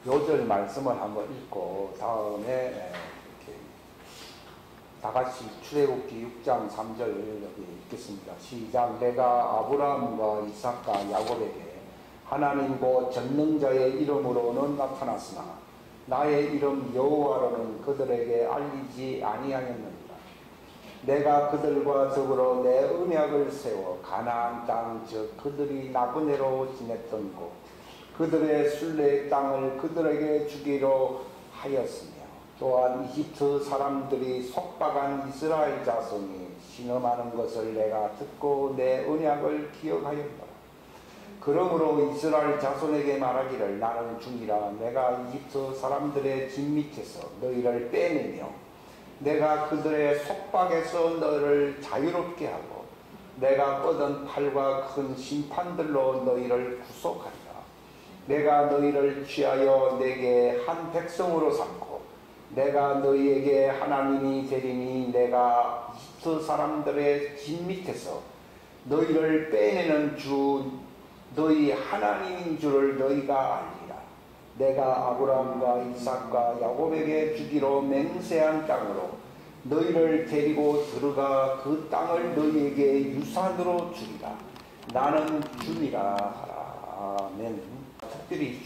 요절 말씀을 한번 읽고 다음에 이렇게 다 같이 출애굽기 6장 3절 여기 읽겠습니다. 시작. 내가 아브라함과 이삭과 야곱에게 하나님 곧 전능자의 이름으로는 나타났으나 나의 이름 여호와로는 그들에게 알리지 아니하였느니라. 내가 그들과 더불어 내 언약을 세워 가나안 땅 즉 그들이 나그네로 지냈던 곳 그들의 순례의 땅을 그들에게 주기로 하였으며 또한 이집트 사람들이 속박한 이스라엘 자손이 신음하는 것을 내가 듣고 내 언약을 기억하였노라. 그러므로 이스라엘 자손에게 말하기를 나는 주니라. 내가 이집트 사람들의 진 밑에서 너희를 빼내며 내가 그들의 속박에서 너를 자유롭게 하고 내가 뻗은 팔과 큰 심판들로 너희를 구속하리라. 내가 너희를 취하여 내게 한 백성으로 삼고 내가 너희에게 하나님이 되리니 내가 이집트 사람들의 진 밑에서 너희를 빼내는 주 너희 하나님인 줄을 너희가 알리라. 내가 아브라함과 이삭과 야곱에게 주기로 맹세한 땅으로 너희를 데리고 들어가 그 땅을 너희에게 유산으로 주리라. 나는 주니라 하라. 아멘. 특별히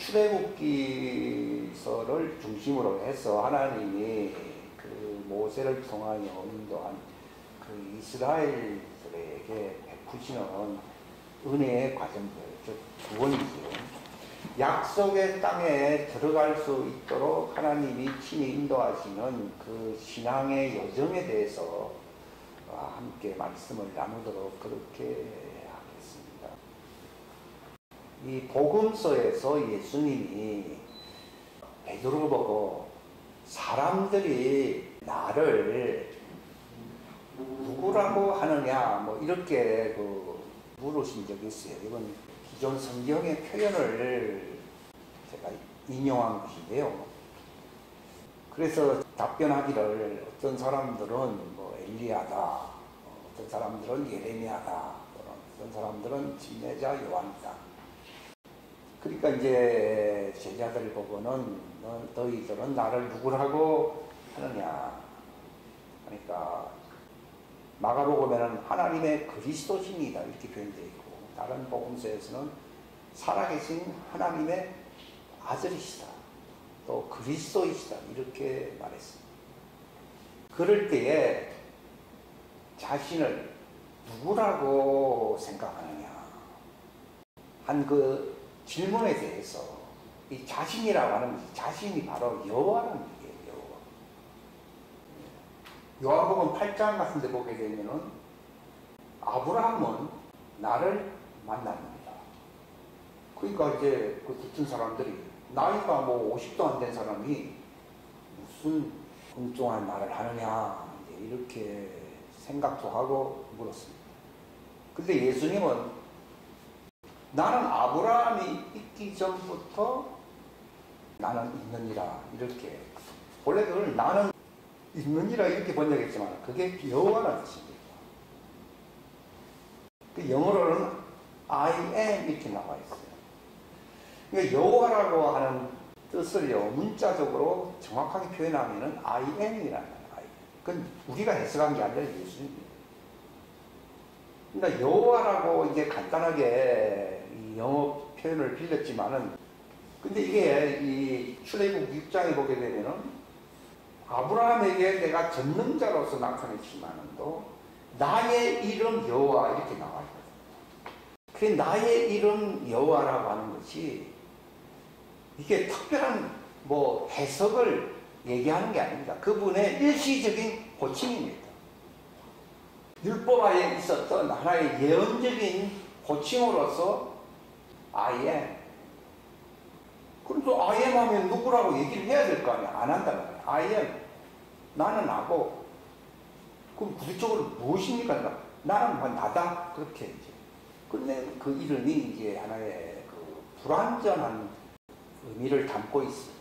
출애굽기서를 중심으로 해서 하나님이 그 모세를 통하여 인도한 그 이스라엘들에게 베푸시는 은혜의 과정들, 즉 구원이죠. 약속의 땅에 들어갈 수 있도록 하나님이 친히 인도하시는 그 신앙의 여정에 대해서 함께 말씀을 나누도록 그렇게 하겠습니다. 이 복음서에서 예수님이 베드로 보고 사람들이 나를 누구라고 하느냐 뭐 이렇게 물으신 적이 있어요. 이건 기존 성경의 표현을 제가 인용한 것인데요. 그래서 답변하기를 어떤 사람들은 뭐 엘리야다, 어떤 사람들은 예레미야다, 어떤 사람들은 진례자 요한이다. 그러니까 이제 제자들 보고는 너희들은 나를 누구라고 하느냐. 그러니까 마가복음에는 하나님의 그리스도신이다 이렇게 표현되어 있고 다른 복음서에서는 살아계신 하나님의 아들이시다 또 그리스도이시다 이렇게 말했습니다. 그럴 때에 자신을 누구라고 생각하느냐 한 그 질문에 대해서 이 자신이라고 하는 것이 자신이 바로 여호와라는 얘기예요. 요한복음 8장 같은 데 보게 되면은 아브라함은 나를 만납니다. 그러니까 이제 그 듣는 사람들이 나이가 뭐 50도 안 된 사람이 무슨 엉뚱한 말을 하느냐 이렇게 생각도 하고 물었습니다. 근데 예수님은 나는 아브라함이 있기 전부터 나는 있느니라 이렇게 원래 그걸 나는 있느니라 이렇게 번역했지만 그게 여호와라는 뜻입니다. 그 영어로는 I am 이렇게 나와 있어요. 그러니까 여호와라고 하는 뜻을요 문자적으로 정확하게 표현하면은 I am이라는 거예요. 그건 우리가 해석한 게 아니라 예수님이에요. 그러니까 여호와라고 이제 간단하게 이 영어 표현을 빌렸지만은 근데 이게 이 출애굽 6장에 보게 되면은 아브라함에게 내가 전능자로서 나타냈지만은도 나의 이름 여호와 이렇게 나와 있거든요. 그 나의 이름 여호와라고 하는 것이 이게 특별한 뭐 해석을 얘기하는 게 아닙니다. 그분의 일시적인 호칭입니다. 율법하에 있었던 하나의 예언적인 호칭으로서 I am. 그래서 I am 하면 누구라고 얘기를 해야 될 거 아니야. 안 한다는 거야. I am. 나는 나고. 그럼 구체적으로 무엇입니까? 나는 뭐 나다. 그렇게 이제. 근데 그 이름이 이제 하나의 그 불완전한 의미를 담고 있어요.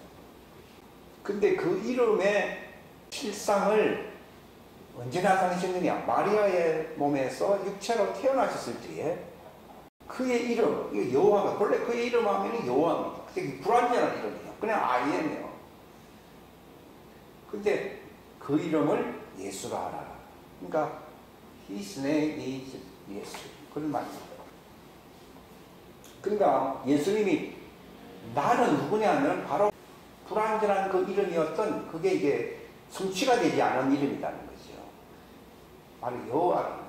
근데 그 이름의 실상을 언제 나타내셨느냐? 마리아의 몸에서 육체로 태어나셨을 때에 그의 이름, 여호와가 원래 그의 이름 하면 여호와입니다. 되게 불완전한 이름이에요. 그냥 IM이에요. 근데 그 이름을 예수라 하라. 그러니까 His name is 예수. 그런 말이에요. 그러니까 예수님이 나는 누구냐면 바로 불완전한 그 이름이었던 그게 이제 성취가 되지 않은 이름이라는 거죠. 바로 여호와라는 거예요.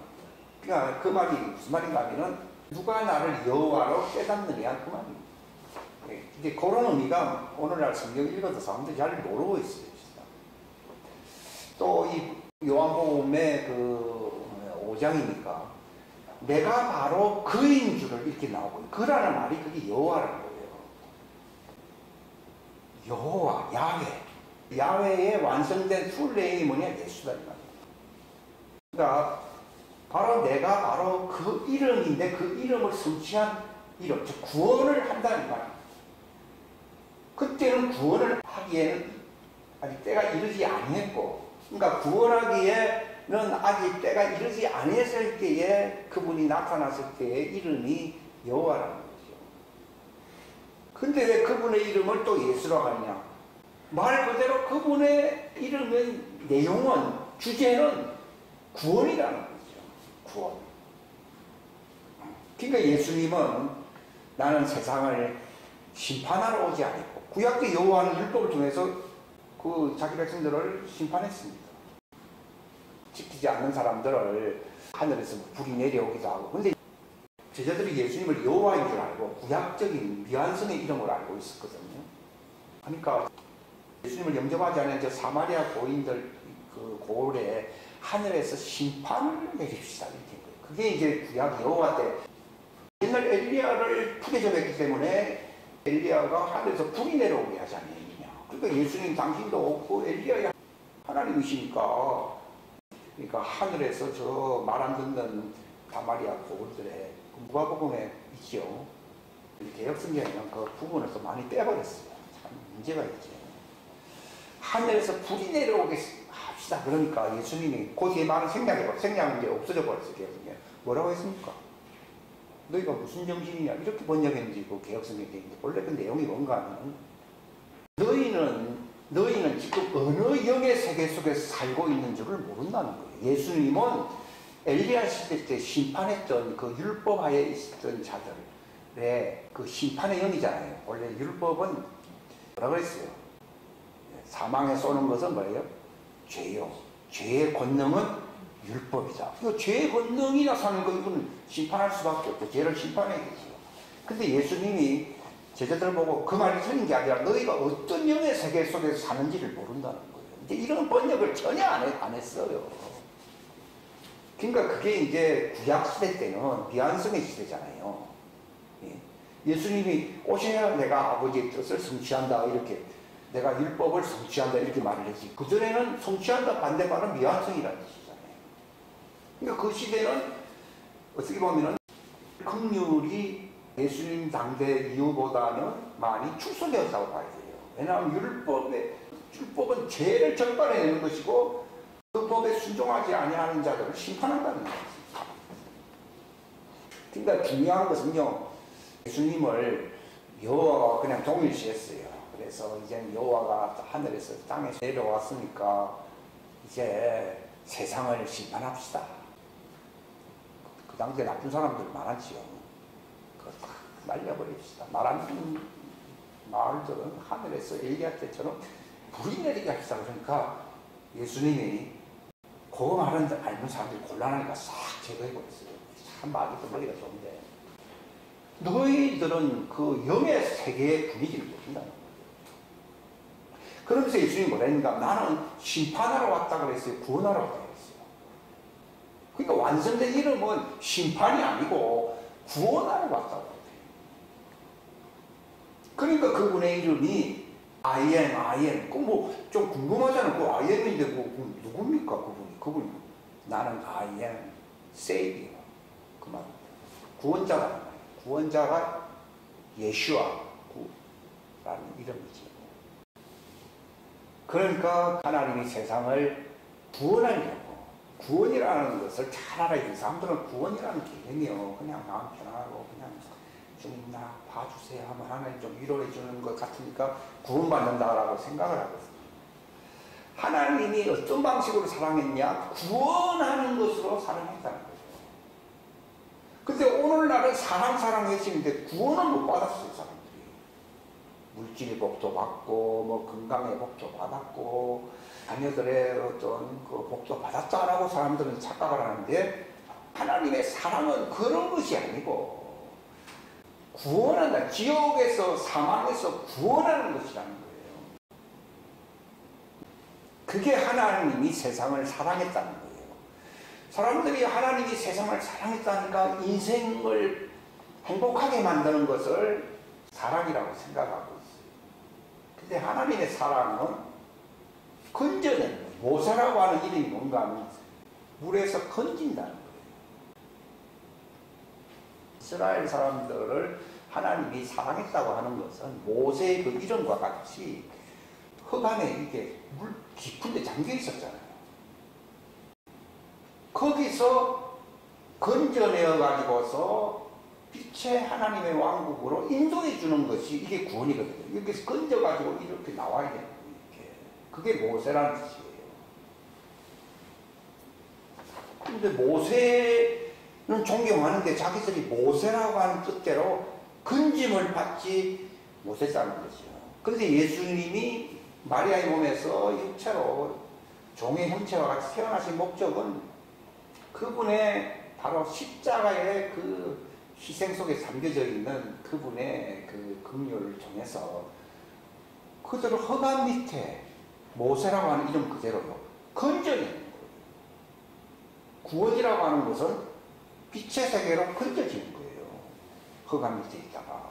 그러니까 그 말이 무슨 말인가 하면은 누가 나를 여호와로 깨닫느냐 그 말입니다. 이제 그런 의미가 오늘날 성경 읽어도 사람들이 잘 모르고 있어요. 또 이 요한복음의 그 5장이니까 내가 바로 그인 줄을 이렇게 나오고 그라는 말이 그게 여호와라는 거예요. 여호와, 야훼. 야훼의 완성된 풀네임이 뭐냐? 예수다 이 말이에요. 그러니까 바로 내가 바로 그 이름인데 그 이름을 성취한 이름, 즉 구원을 한다는 말이에요. 그때는 구원을 하기에는 아직 때가 이르지 아니했고, 그러니까 구원하기에는 아직 때가 이르지 아니했을 때에 그분이 나타났을 때의 이름이 여호와라는 거죠. 근데 왜 그분의 이름을 또 예수라고 하느냐? 말 그대로 그분의 이름의 내용은, 주제는 구원이라는 거죠. 구원. 그러니까 예수님은 나는 세상을 심판하러 오지 않았고, 구약의 여호와는 율법을 통해서 그 자기 백성들을 심판했습니다. 지키지 않는 사람들을 하늘에서 불이 내려오기도 하고. 근데 제자들이 예수님을 여호와인 줄 알고 구약적인 미완성의 이름을 알고 있었거든요. 그러니까 예수님을 영접하지 않은 저 사마리아 고인들 그 고을에 하늘에서 심판을 내립시다 이렇게 한 거예요. 그게 이제 구약 여호와 때 옛날 엘리야를 풀어줘했기 때문에 엘리야가 하늘에서 불이 내려오게 하지 않느냐. 그러니까 예수님 당신도 없고 엘리야가 하나님이시니까, 그러니까 하늘에서 저 말 안 듣는 사마리아 고을들의 누가복음에 있죠. 개혁성경에는 그 부분을 또 많이 빼버렸어요. 참 문제가 있죠. 하늘에서 불이 내려오게 합시다. 그러니까 예수님이 그 뒤에 말은 생략이 이제 없어져 버렸어요. 개혁성경에. 뭐라고 했습니까? 너희가 무슨 정신이냐? 이렇게 번역했는지 그 개혁성경에 원래 그 내용이 뭔가 하면 너희는 지금 어느 영의 세계 속에서 살고 있는 줄을 모른다는 거예요. 예수님은 엘리야 시대 때 심판했던 그 율법하에 있었던 자들의 그 심판의 영이잖아요. 원래 율법은 뭐라고 했어요? 사망에 쏘는 것은 뭐예요? 죄요. 죄의 권능은 율법이다. 그 죄의 권능이 나타나는 거 이건 심판할 수밖에 없고 죄를 심판해야겠죠. 근데 예수님이 제자들 보고 그 말이 틀린 게 아니라 너희가 어떤 영의 세계 속에서 사는지를 모른다는 거예요. 이제 이런 번역을 전혀 안 했어요. 그러니까 그게 이제 구약 시대 때는 미완성의 시대잖아요. 예수님이 오셔야 내가 아버지의 뜻을 성취한다 이렇게, 내가 율법을 성취한다 이렇게 말을 했지. 그전에는 성취한다 반대말은 미완성이라는 뜻이잖아요. 그러니까 그 시대는 어떻게 보면은 긍휼이 예수님 당대 이후보다는 많이 축소되었다고 봐야 돼요. 왜냐하면 율법은 죄를 적발해내는 것이고 그 법에 순종하지 아니하는 자들을 심판한다는 거죠. 그러니까 중요한 것은요, 예수님을 여호와가 그냥 동일시했어요. 그래서 이제 여호와가 하늘에서 땅에 내려왔으니까 이제 세상을 심판합시다. 그 당시에 나쁜 사람들 많았지요. 그거 다 날려버립시다. 말하는 마을들은 하늘에서 엘리야 때처럼 불이 내리게 합시다. 그러니까 예수님이 그 말은 알는 사람들이 곤란하니까 싹 제거해버렸어요. 참 말이 머리가 좋은데 너희들은 그 영의 세계의 분위기를 모른다는 거예요. 그러면서 예수님이 뭐라 했는가? 나는 심판하러 왔다 그랬어요? 구원하러 왔다 그랬어요? 그러니까 완성된 이름은 심판이 아니고 구원하러 왔다고 해요. 그러니까 그분의 이름이 I am. 그 뭐 좀 궁금하잖아요. 그 I am인데 뭐 누굽니까 그분이? 나는 I am Savior. 그 말. 구원자다. 구원자가 예슈아라는 이름이지. 그러니까 하나님이 세상을 구원하려고, 구원이라는 것을 잘 알아야 돼. 사람들은 구원이라는 개념이요, 그냥 마음 편하고 그냥 좀 있나 봐주세요 하면 하나님 좀 위로해 주는 것 같으니까 구원받는다라고 생각을 하거든요. 하나님이 어떤 방식으로 사랑했냐? 구원하는 것으로 사랑했다는 거예요. 근데 오늘날은 사랑해주는데 구원은 못 받았어요, 사람들이. 물질의 복도 받고, 뭐 건강의 복도 받았고, 자녀들의 어떤 그 복도 받았다라고 사람들은 착각을 하는데, 하나님의 사랑은 그런 것이 아니고, 구원한다. 지옥에서, 사망에서 구원하는 것이라는 거예요. 그게 하나님이 세상을 사랑했다는 거예요. 사람들이 하나님이 세상을 사랑했다니까 인생을 행복하게 만드는 것을 사랑이라고 생각하고 있어요. 근데 하나님의 사랑은 건져내는 거예요. 모세라고 하는 이름이 뭔가 하면 물에서 건진다는 거예요. 이스라엘 사람들을 하나님이 사랑했다고 하는 것은 모세의 그 이름과 같이 흑암에 이게 물 깊은 데 잠겨 있었잖아요. 거기서 건져내어 가지고서 빛의 하나님의 왕국으로 인도해 주는 것이 이게 구원이거든요. 여기서 건져 가지고 이렇게 나와야 되는 거예요. 이렇게. 그게 모세라는 뜻이에요. 근데 모세는 존경하는데 자기들이 모세라고 하는 뜻대로 건짐을 받지 못했다는 거죠. 근데 예수님이 마리아의 몸에서 육체로 종의 형체와 같이 태어나신 목적은 그분의 바로 십자가의 그 희생 속에 담겨져 있는 그분의 그 긍휼을 통해서 그대로 흑암 밑에 모세라고 하는 이름 그대로요 건져내는 거예요. 구원이라고 하는 것은 빛의 세계로 건져지는 거예요. 흑암 밑에 있다가.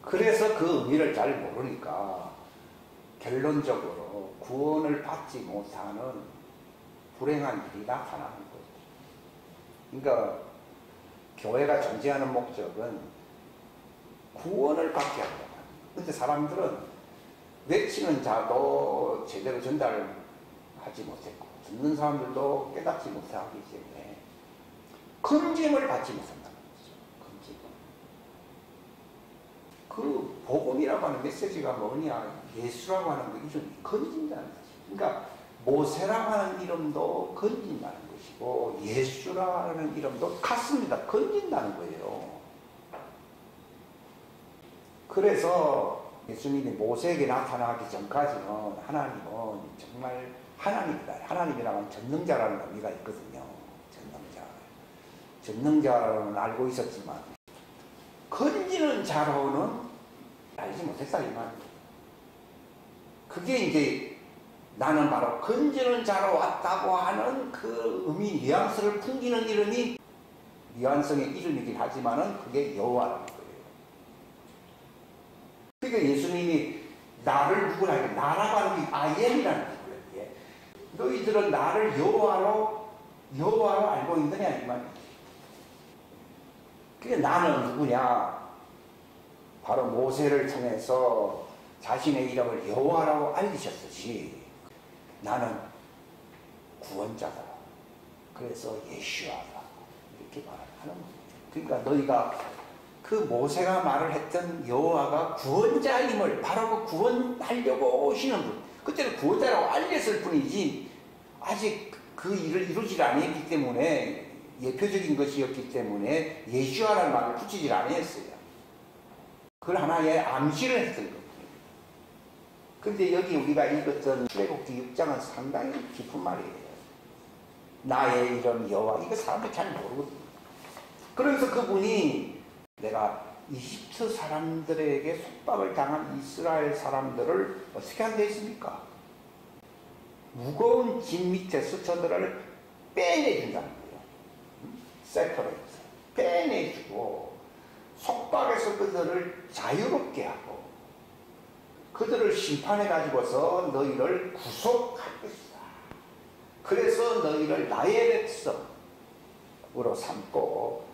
그래서 그 의미를 잘 모르니까 결론적으로 구원을 받지 못하는 불행한 일이 나타나는 거죠. 그러니까 교회가 존재하는 목적은 구원을 받게 하려고 합니다. 그런데 사람들은 외치는 자도 제대로 전달을 하지 못했고 듣는 사람들도 깨닫지 못하기 때문에 건짐을 받지 못한다는 거죠. 건짐. 그 복음이라고 하는 메시지가 뭐냐? 예수라고 하는 그 이름이 건진다는 거죠. 그러니까 모세라고 하는 이름도 건진다는 것이고 예수라는 이름도 같습니다. 건진다는 거예요. 그래서 예수님이 모세에게 나타나기 전까지는 하나님은 정말 하나님이다. 하나님이라는 전능자라는 의미가 있거든요. 전능자는 알고 있었지만 건지는 자로는 알지 못했다 이 말이에요. 그게 이제 나는 바로 건지는 자로 왔다고 하는 그 의미 뉘앙스를 풍기는 이름이 뉘앙스의 이름이긴 하지만은 그게 여호와라는 거예요. 그러니까 예수님이 나를 누구라 해? 나라고 하는 게 I am이라는 거예요. 너희들은 나를 여호와로 알고 있느냐 이 말이에요. 그게 나는 누구냐? 바로 모세를 통해서 자신의 이름을 여호와라고 알리셨듯이 나는 구원자다. 그래서 예수아다. 이렇게 말하는 거예요. 그러니까 너희가 그 모세가 말을 했던 여호와가 구원자임을 바로 그 구원하려고 오시는 분. 그때는 구원자라고 알렸을 뿐이지 아직 그 일을 이루질 않았기 때문에 예표적인 것이었기 때문에 예수아라는 말을 붙이질 않았어요. 그걸 하나의 암시를 했던 겁니다. 근데 여기 우리가 읽었던 출애굽기 6장은 상당히 깊은 말이에요. 나의 이름 여호와. 이거 사람들이 잘 모르거든요. 그래서 그분이 내가 이집트 사람들에게 속박을 당한 이스라엘 사람들을 어떻게 한다 했습니까? 무거운 짐 밑에서 저들을 빼내준다는 거예요. 세퍼레이트. 빼내주고 속박에서 그들을 자유롭게 하고 그들을 심판해 가지고서 너희를 구속할 것이다. 그래서 너희를 나의 백성으로 삼고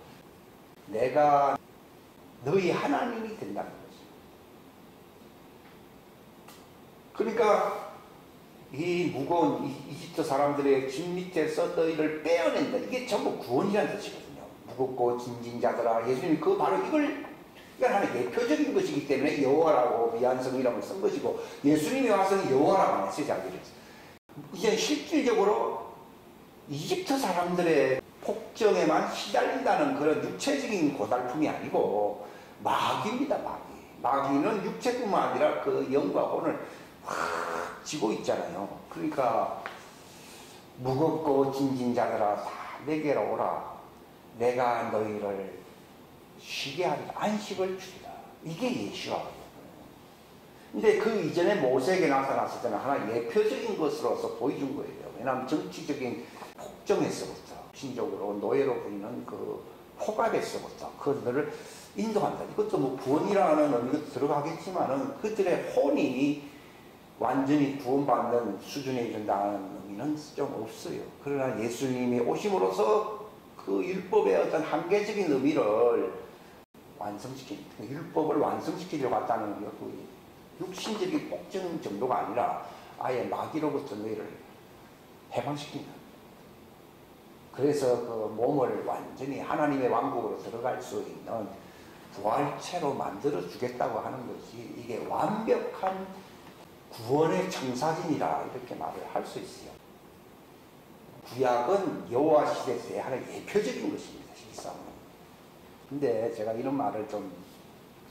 내가 너희 하나님이 된다는 거죠. 그러니까 이 무거운 이집트 사람들의 짐 밑에서 너희를 빼어낸다. 이게 전부 구원이라는 뜻이거든요. 무겁고 짐진 자들아. 예수님이 그 바로 이건 하나의 예표적인 것이기 때문에 여호와라고 미안성이라고 쓴 것이고, 예수님이 와서 여호와라고 안 했어요. 자기를. 이제 실질적으로 이집트 사람들의 폭정에만 시달린다는 그런 육체적인 고달픔이 아니고 마귀입니다. 마귀는 육체뿐만 아니라 그 영과 혼을 확 쥐고 있잖아요. 그러니까 무겁고 짐진 자들아 다 내게로 오라. 내가 너희를 쉬게 하리라. 안식을 주리라. 이게 예수와거든요. 근데 그 이전에 모세에게 나타났을 때는 하나 예표적인 것으로서 보여준 거예요. 왜냐하면 정치적인 폭정에서부터 신적으로 노예로 부리는 그 포갑에서부터 그들을 인도한다. 이것도 뭐 구원이라는 의미가 들어가겠지만은 그들의 혼이 완전히 구원받는 수준에 이른다는 의미는 좀 없어요. 그러나 예수님이 오심으로써 그 율법의 어떤 한계적인 의미를 율법을 완성시키려고 했다는 게 육신적인 폭정 정도가 아니라 아예 마귀로부터 너희를 해방시킨다. 그래서 그 몸을 완전히 하나님의 왕국으로 들어갈 수 있는 부활체로 만들어 주겠다고 하는 것이 이게 완벽한 구원의 청사진이라 이렇게 말을 할 수 있어요. 구약은 여호와 시대 때 하나의 예표적인 것입니다. 실상. 근데 제가 이런 말을 좀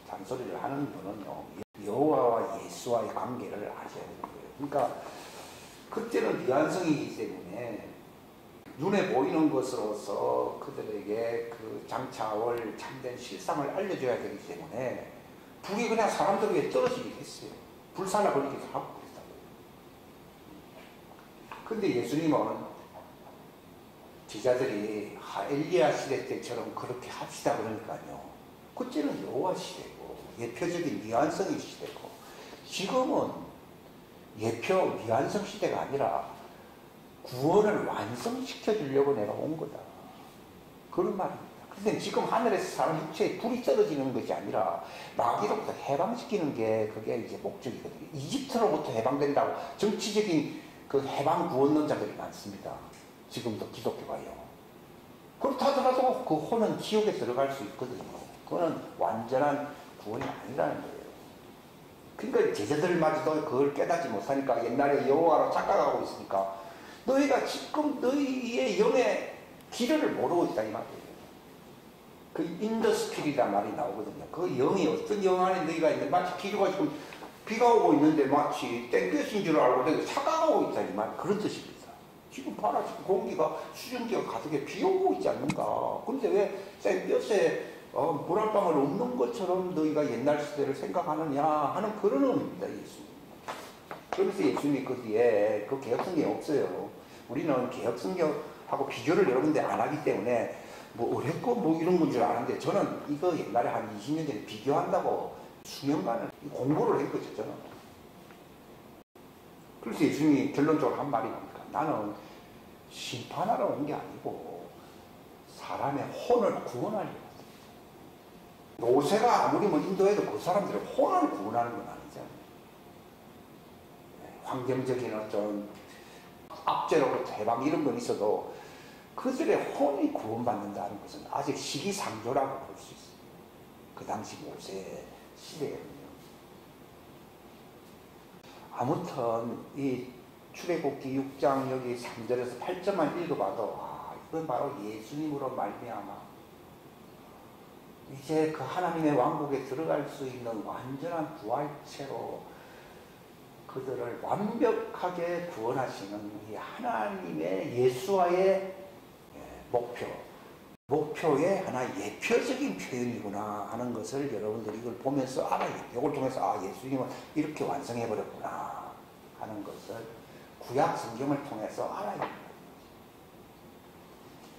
잔소리를 하는 분은요, 여호와와 예수와의 관계를 아셔야 되는 거예요. 그러니까 그때는 미완성이기 때문에 눈에 보이는 것으로서 그들에게 그 장차올 참된 실상을 알려줘야 되기 때문에 불이 그냥 사람들 위에 떨어지게 했어요. 불살라 버리기도 하고 그랬다고요. 근데 예수님은 제자들이 엘리야 시대 때처럼 그렇게 합시다 그러니까요. 그때는 여호와 시대고 예표적인 미완성의 시대고, 지금은 예표 미완성 시대가 아니라 구원을 완성시켜 주려고 내가 온 거다. 그런 말입니다. 근데 지금 하늘에서 사람 육체에 불이 떨어지는 것이 아니라 마귀로부터 해방시키는 게 그게 이제 목적이거든요. 이집트로부터 해방된다고 정치적인 그 해방 구원론자들이 많습니다. 지금도 기독교가요. 그렇다 하더라도 그 혼은 지옥에 들어갈 수 있거든요. 그거는 완전한 구원이 아니라는 거예요. 그러니까 제자들마저도 그걸 깨닫지 못하니까 옛날에 여호와로 착각하고 있으니까 너희가 지금 너희의 영의 길을 모르고 있다 이 말이에요. 그 인더스피리란 말이 나오거든요. 그 영이 어떤 영 안에 너희가 있는데 마치 기류가 지금 비가 오고 있는데 마치 땡볕인 줄 알고 너희가 착각하고 있다 이 말, 그런 뜻입니다. 지금 봐라, 지금 공기가 수증기가 가득해 비 오고 있지 않는가. 그런데 왜 땡볕에 물한방울 없는 것처럼 너희가 옛날 시대를 생각하느냐 하는 그런 의미입니다. 예수님. 그래서 예수님이 그 뒤에 그 개혁성경이 없어요. 우리는 개혁성경하고 비교를 여러 군데 안 하기 때문에 뭐 어렵고 뭐 이런 건 줄 아는데, 저는 이거 옛날에 한 20년 전에 비교한다고 수년간을 공부를 했거든요. 저는. 그래서 예수님이 결론적으로 한 말이 뭡니까? 나는 심판하러 온 게 아니고 사람의 혼을 구원하려고 왔다. 모세가 아무리 뭐 인도해도 그 사람들의 혼을 구원하는 건 아니잖아요. 환경적인 어떤 압제로부터 해방 이런 건 있어도 그들의 혼이 구원받는다는 것은 아직 시기상조라고 볼 수 있어요. 그 당시 모세 시대에는요. 아무튼 이 출애굽기 6장 여기 3절에서 8절만 읽어봐도 이건 바로 예수님으로 말미암아 이제 그 하나님의 왕국에 들어갈 수 있는 완전한 부활체로 그들을 완벽하게 구원하시는 이 하나님의 예수와의 목표의 하나 예표적인 표현이구나 하는 것을 여러분들이 이걸 보면서 알아요. 이걸 통해서 예수님은 이렇게 완성해버렸구나 하는 것을 구약 성경을 통해서 알아야 됩니다.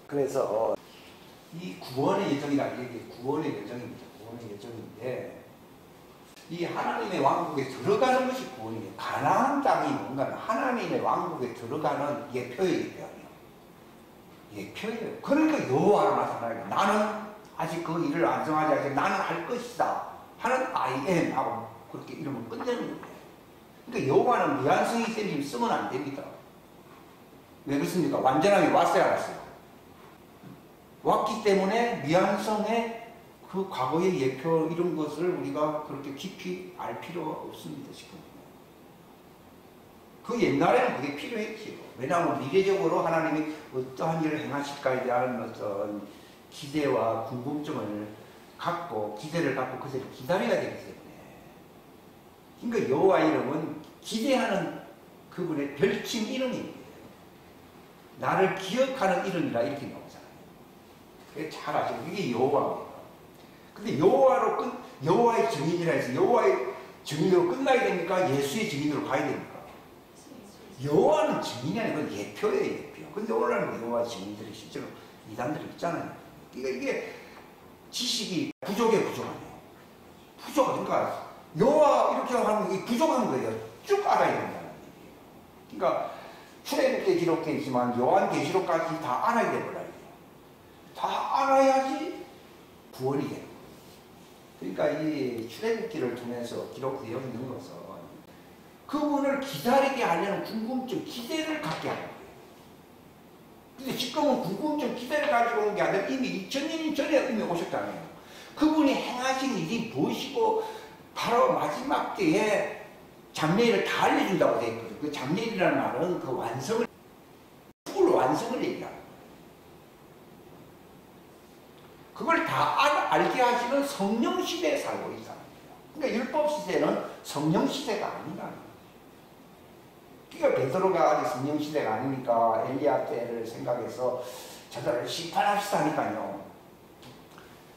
그래서 이 구원의 예정이라는 게 구원의 예정입니다. 구원의 예정인데 이 하나님의 왕국에 들어가는 것이 구원이에요. 가나안 땅이 뭔가는 하나님의 왕국에 들어가는 예표예요. 예표예요. 그러니까 여호와로 나타나요. 나는 아직 그 일을 완성하지 않았지만 나는 할 것이다 하는 I am 하고 그렇게 이름을 끝내는 거예요. 그러니까 여호와는 미완성이기 때문에 쓰면 안 됩니다. 왜 그렇습니까? 완전함이 왔어야 왔어요. 왔기 때문에 미완성의 그 과거의 예표 이런 것을 우리가 그렇게 깊이 알 필요가 없습니다. 지금. 그 옛날에는 그게 필요했지요. 왜냐하면 미래적으로 하나님이 어떠한 일을 행하실까에 대한 어떤 기대와 궁금증을 갖고 기대를 갖고 그들을 기다려야 되기 때문에. 그러니까 여호와 이름은 기대하는 그분의 별칭 이름입니다. 나를 기억하는 이름이라 이렇게 나오잖아요. 잘 아시고 이게 여호와입니다. 근데 여호와의 증인이라 해서 여호와의 증인으로 끝나야 됩니까? 예수의 증인으로 가야 됩니까? 여호와는 증인이 아니고 예표예요, 예표. 근데 오늘날은 여호와 증인들이 실제로 이단들이 있잖아요. 그러니까 이게 지식이 부족하네요. 부족하니까 여호와 이렇게 하면 이게 부족한 거예요. 쭉 알아야 된다는 얘기예요. 그러니까 출애굽기에 기록되어 있지만 요한계시록까지 다 알아야 되거든요. 다 알아야지 구원이 돼요. 그러니까 이 출애굽기를 통해서 기록되어 있는 것은 그분을 기다리게 하려는 궁금증, 기대를 갖게 하는 거예요. 근데 지금은 궁금증, 기대를 가지고 온 게 아니라 이미 2000년 전에 이미 오셨잖아요. 그분이 행하신 일이 무엇이고 바로 마지막 때에 장래일을 다 알려준다고 되어 있거든요. 그 장래일이라는 말은 그 완성을, 풀 완성을 얘기하는 거예요. 그걸 다 알게 하시는 성령 시대에 살고 있는 사람이에요. 그러니까 율법 시대는 성령 시대가 아니다. 그러니까 베드로가 아직 성령 시대가 아니니까 엘리야 때를 생각해서 저들을 심판합시다 하니까요.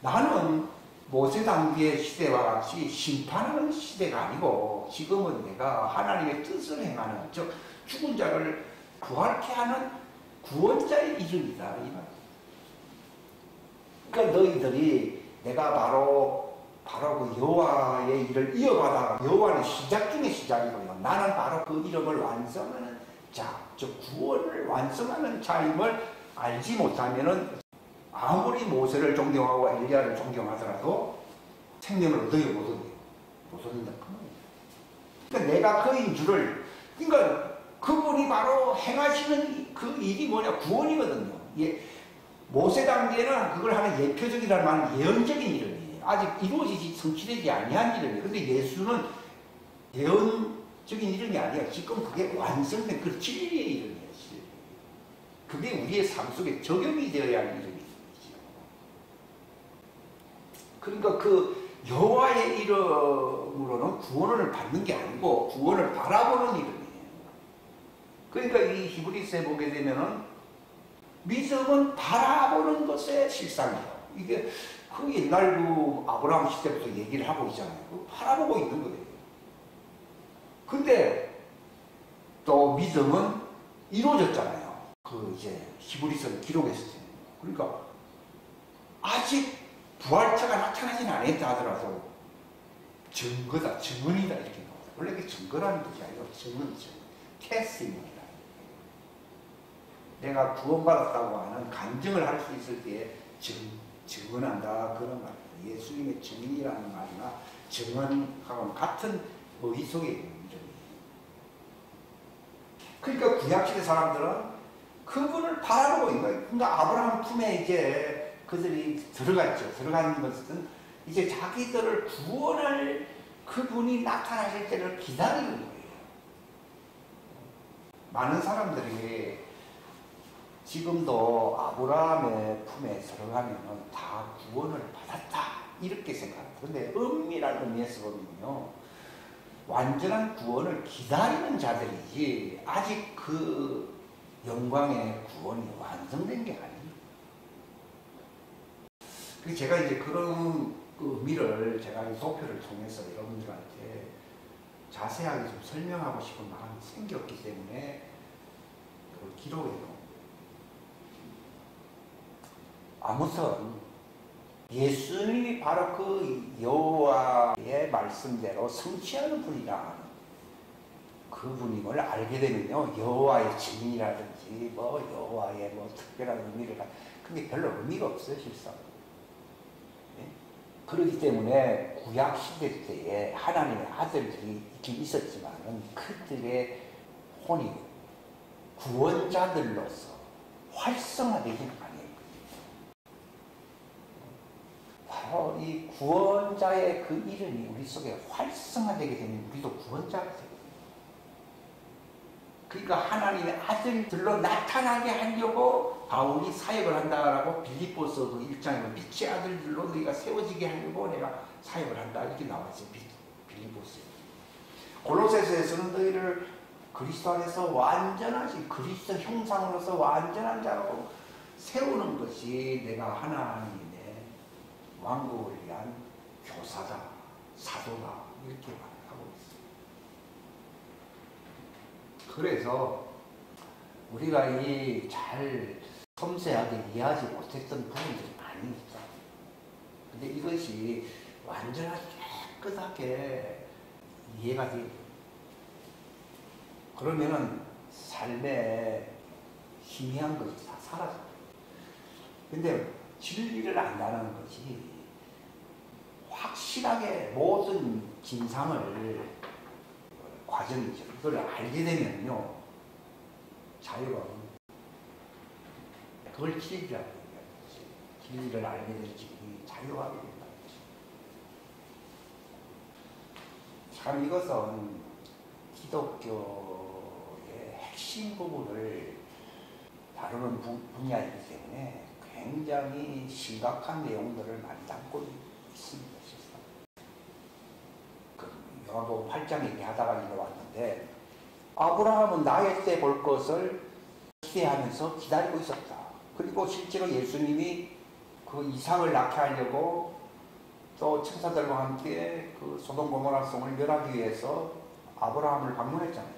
나는 모세 당대의 시대와 같이 심판하는 시대가 아니고 지금은 내가 하나님의 뜻을 행하는, 즉 죽은 자를 부활케 하는 구원자의 이름이다. 그러니까 너희들이 내가 바로 그 여호와의 일을 이어가다가 여호와는 시작 중에 시작이고요. 나는 바로 그 이름을 완성하는 자, 즉 구원을 완성하는 자임을 알지 못하면은 아무리 모세를 존경하고 엘리야를 존경하더라도 생명을 얻어요, 못 얻어요? 못 얻는다. 그러니까 내가 그인 줄을, 그러니까 그분이 바로 행하시는 그 일이 뭐냐? 구원이거든요. 예. 모세 당대에는 그걸 하는 예표적이라는 말은 예언적인 이름이에요. 아직 이루어지지 성취되지 아니한 이름이에요. 근데 예수는 예언적인 이름이 아니에요. 지금 그게 완성된 그 진리의 이름이에요. 그게 우리의 삶 속에 적용이 되어야 할 이름이죠. 그러니까 그 여호와의 이름으로는 구원을 받는 게 아니고 구원을 바라보는 이름이에요. 그러니까 이 히브리서에 보게 되면은 믿음은 바라보는 것의 실상이에요. 이게 그 옛날 그 아브라함 시대부터 얘기를 하고 있잖아요. 바라보고 있는 거예요. 근데 또 믿음은 이루어졌잖아요. 그 이제 히브리서를 기록했을 때. 그러니까 아직 부활체가 나타나진 않았다 하더라도 증거다, 증언이다 이렇게 나와요. 원래 그게 증거라는 뜻이 아니고 증언이죠. 테스트입니다. 내가 구원받았다고 하는 간증을 할 수 있을 때에 증언한다 그런 말이에요. 예수님의 증인이라는 말이나 증언하고는 같은 의의 속에 있는 이름이에요. 그러니까 구약시대 사람들은 그분을 바라보고 있는 거예요. 그러니까 아브라함 품에 이제 그들이 들어갔죠. 들어가는 것은 이제 자기들을 구원할 그분이 나타나실 때를 기다리는 거예요. 많은 사람들이 지금도 아브라함의 품에 들어가면 다 구원을 받았다 이렇게 생각합니다. 그런데 은밀한 의미에서 보면요, 완전한 구원을 기다리는 자들이지 아직 그 영광의 구원이 완성된 게 아니에요. 그래서 제가 이제 그런 그 의미를 제가 이 도표를 통해서 여러분들한테 자세하게 좀 설명하고 싶은 마음이 생겼기 때문에 그걸 기록해 놓은. 아무튼 예수님이 바로 그 여호와의 말씀대로 성취하는 분이라 그분임을 알게 되면요, 여호와의 증인이라든지 뭐 여호와의 뭐 특별한 의미를 그게 별로 의미가 없어요, 실상. 네? 그렇기 때문에 구약 시대 때에 하나님의 아들들이 있긴 있었지만은 그들의 혼이 구원자들로서 활성화되지는 않아요. 바로 이 구원자의 그 이름이 우리 속에 활성화되게 되면 우리도 구원자가 되거든요. 그러니까 하나님의 아들들로 나타나게 하려고 바울이 사역을 한다라고 빌립보서 그 1장에 빛의 아들들로 너희가 세워지게 하려고 내가 사역을 한다 이렇게 나와있어요. 빌립보서에. 골로새서에서는 너희를 그리스도 안에서 완전하신 그리스도 형상으로서 완전한 자로 세우는 것이 내가 하나님의 왕국을 위한 교사다, 사도다 이렇게 말하고 있습니다. 그래서 우리가 이 잘 섬세하게 이해하지 못했던 부분들이 많이 있어. 근데 이것이 완전하게 깨끗하게 이해가 돼요. 그러면은 삶에 희미한 것이 다 사라져요. 근데 진리를 안다는 것이 확실하게 모든 진상을 과정이죠. 이걸 알게 되면요 자유가 옵니다. 그걸 진리라고 얘기하지. 진리를 알게 될 길이 자유하게 된다는 거죠. 참 이것은 기독교의 핵심 부분을 다루는 분야이기 때문에 굉장히 심각한 내용들을 많이 담고 있습니다. 그 요한복음 8장 얘기하다가 이어왔는데 아브라함은 나의 때 볼 것을 기대하면서 기다리고 있었다. 그리고 실제로 예수님이 그 이삭을 낳게 하려고 또 천사들과 함께 그 소돔 고모라 성을 멸하기 위해서 아브라함을 방문했잖아요.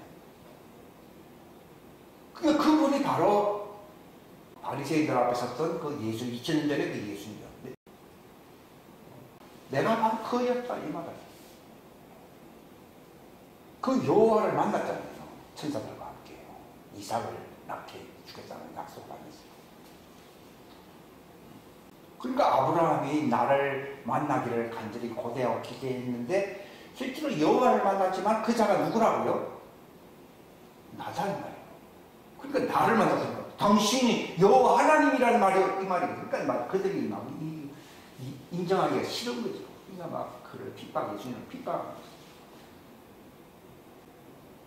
그분이 바로 바리새인들 앞에 섰던 그 예수, 2000년 전에 그 예수님이었는데 내가 바로 그였다 이 말이야. 그 여호와를 만났잖아요. 천사들과 함께 이삭을 낳게 주겠다는 약속을 하면서. 그러니까 아브라함이 나를 만나기를 간절히 고대하고 기대했는데 실제로 여호와를 만났지만 그 자가 누구라고요? 나다 이 말이에요. 그러니까 나를 만났어요. 당신이 여호와 하나님이라는 말이 이 말이에요. 그러니까 그들이 막 인정하기가 싫은 거죠. 그러니까 막 그를 예수님을 핍박하는 거죠.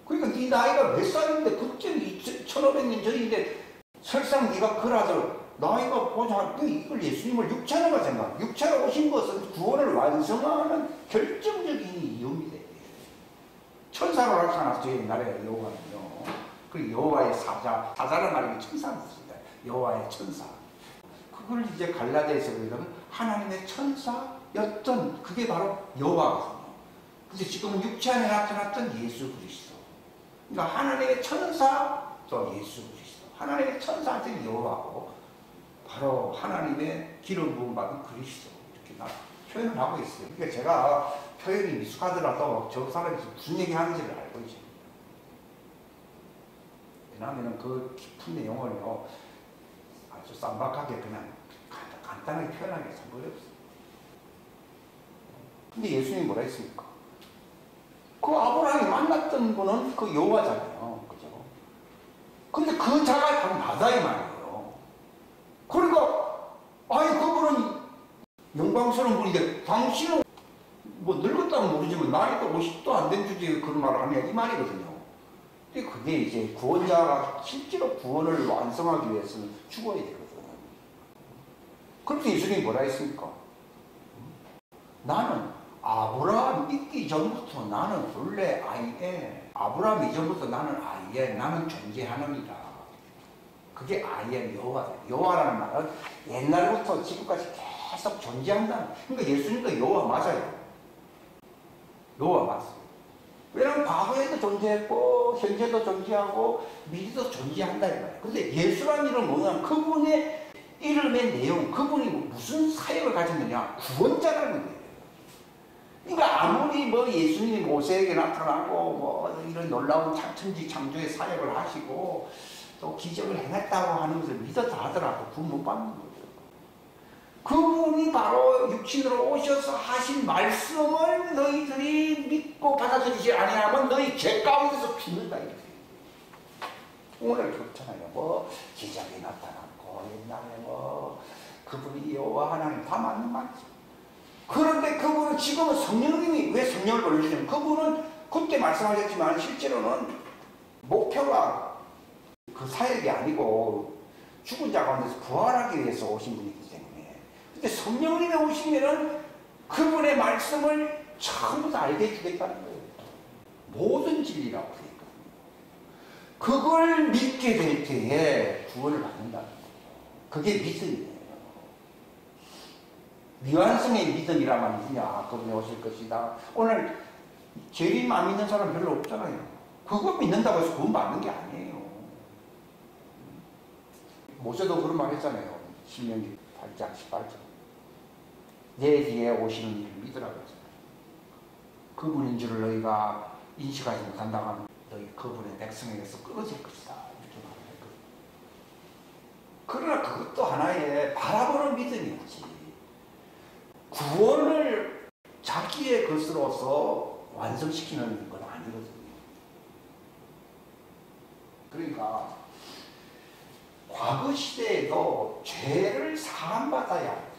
그러니까 네 나이가 몇 살인데 그때는 1500년 전인데 설상 네가 그라도 나이가 보자 이걸 예수님을 육체로가 생각. 육체로 오신 것은 구원을 완성하는 결정적인 이유입니다. 천사로 나타났어요. 옛날에 여호와는요. 그 여호와의 사자라는 말이 천사입니다. 여호와의 천사. 그걸 이제 갈라디아에서 보면 하나님의 천사였던 그게 바로 여호와거든요. 근데 지금은 육체 안에 나타났던 예수 그리스도. 그러니까 하나님의 천사 또 예수 그리스도. 하나님의 천사한테 여호와고 바로 하나님의 기름 부음 받은 그리스도 이렇게 표현을 하고 있어요. 그러니까 제가 표현이 미숙하더라도 저 사람이 무슨 얘기하는지를 알고 있어요. 왜냐하면 그 깊은 내용을요 아주 쌈박하게 그냥 간단하게 표현하기 참 어렵어요. 근데 예수님이 뭐라 했습니까? 그 아브라함이 만났던 분은 그 여호와잖아요. 그죠? 근데 그 자가 바로 나다 이 말이에요. 그러니까 아니 그분은 영광스러운 분인데 당신은 뭐 늙었다면 모르지만 나이도 50도 안 된 주제에 그런 말을 하냐 이 말이거든요. 근데 그게 이제 구원자가 실제로 구원을 완성하기 위해서는 죽어야 되거든요. 그래서 예수님이 뭐라 했습니까? 나는 아브라함 있기 전부터 나는 원래 아이에 아브라함 이전부터 나는 아이에 나는 존재하느니라. 그게 아이의 여호와다. 여호와라는 말은 옛날부터 지금까지 계속 존재한다. 그러니까 예수님도 여호와 맞아요. 여호와 맞아요. 왜냐하면 과거에도 존재했고 현재도 존재하고 미래도 존재한다 이거예요. 근데 예수라는 이름은 뭐냐면 그분의 이름의 내용, 그분이 무슨 사역을 가졌느냐? 구원자라는 거예요. 그러니까 아무리 뭐 예수님이 모세에게 나타나고 뭐 이런 놀라운 천지 창조의 사역을 하시고 또 기적을 해냈다고 하는 것을 믿었다 하더라도 구원 못 받는 거죠. 그분이 바로 육신으로 오셔서 하신 말씀을 너희들이 믿고 받아들이지 아니하면 너희 죄 가운데서 죽는다 이렇게. 오늘 그렇잖아요. 뭐 기적이 나타났고 옛날에 뭐 그분이 여호와 하나님 다 맞는 말이죠. 그런데 그분은 지금은 성령님이 왜 성령을 보내주냐면 그분은 그때 말씀하셨지만 실제로는 목표가 그 사역이 아니고 죽은 자 가운데서 부활하기 위해서 오신 분이기 때문에 근데 성령님이 오시면은 그분의 말씀을 전부 다 알게 해주겠다는 거예요. 모든 진리라고 되어 있거든요. 그걸 믿게 될 때에 구원을 받는다는 거예요. 그게 믿음이에요. 미완성의 믿음이라만 있냐. 그분이 오실 것이다. 오늘 재림 안 믿는 사람 별로 없잖아요. 그거 믿는다고 해서 구원 받는 게 아니에요. 모세도 그런 말 했잖아요. 신명기 8장 18절. 내 뒤에 오시는 이를 믿으라고 했잖아요. 그분인 줄을 너희가 인식하지 못한다고 하면 너희 그분의 백성에게서 끊어질 것이다. 이렇게 말했거든요. 그러나 그것도 하나의 바라보는 믿음이었지. 구원을 자기의 것으로서 완성시키는 건 아니거든요. 그러니까 과거 시대에도 죄를 사함받아야 돼요.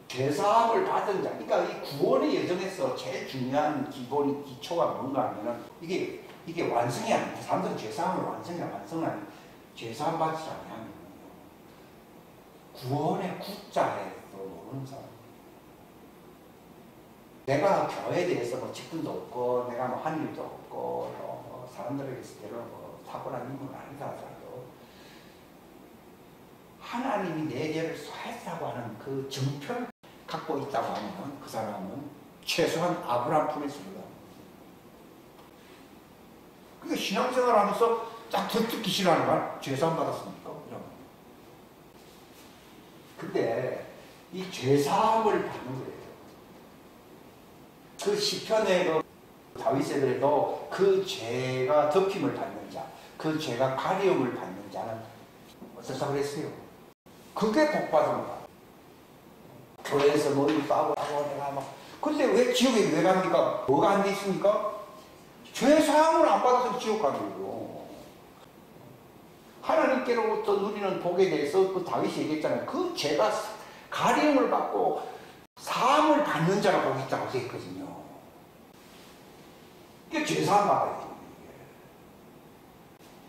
죄사함을 받은 자, 그러니까 이 구원의 여정에서 제일 중요한 기본 기초가 뭔가 하면은 이게 완성이 아닙니다. 사람들은 죄사함을 완성하는 죄사함 받지 않으면 구원의 국자에도 모르는 사람. 내가 교회에 대해서 뭐 직분도 없고 내가 뭐 한 일도 없고 뭐 사람들에게서 별로 뭐 탁월한 인물은 아니다 하더라도 하나님이 내 죄를 사했다고 하는 그 정표를 갖고 있다고 하면 그 사람은 최소한 아브라함 품에 들어가. 그러니까 신앙생활 하면서 딱 듣기 싫어하는 말, 죄사함 받았습니까? 이런. 근데 이 죄사함을 받는 거예요. 그 시편의 그 다윗에도 그 죄가 덮임을 받는 자, 그 죄가 가려움을 받는 자는 어떻다고 그랬어요? 그게 복받은 거야. 교회에서 뭐 이거 하고 내가 막 근데 왜 지옥에 왜 갑니까? 뭐가 안 돼 있습니까? 죄 사함을 안 받아서 지옥 가는 거예요. 하나님께로부터 누리는 복에 대해서 그 다윗이 얘기했잖아요. 그 죄가 가려움을 받고 사함을 받는 자가 복이 있다고 되어 있거든요. 이게 죄 사함 받아야 돼요.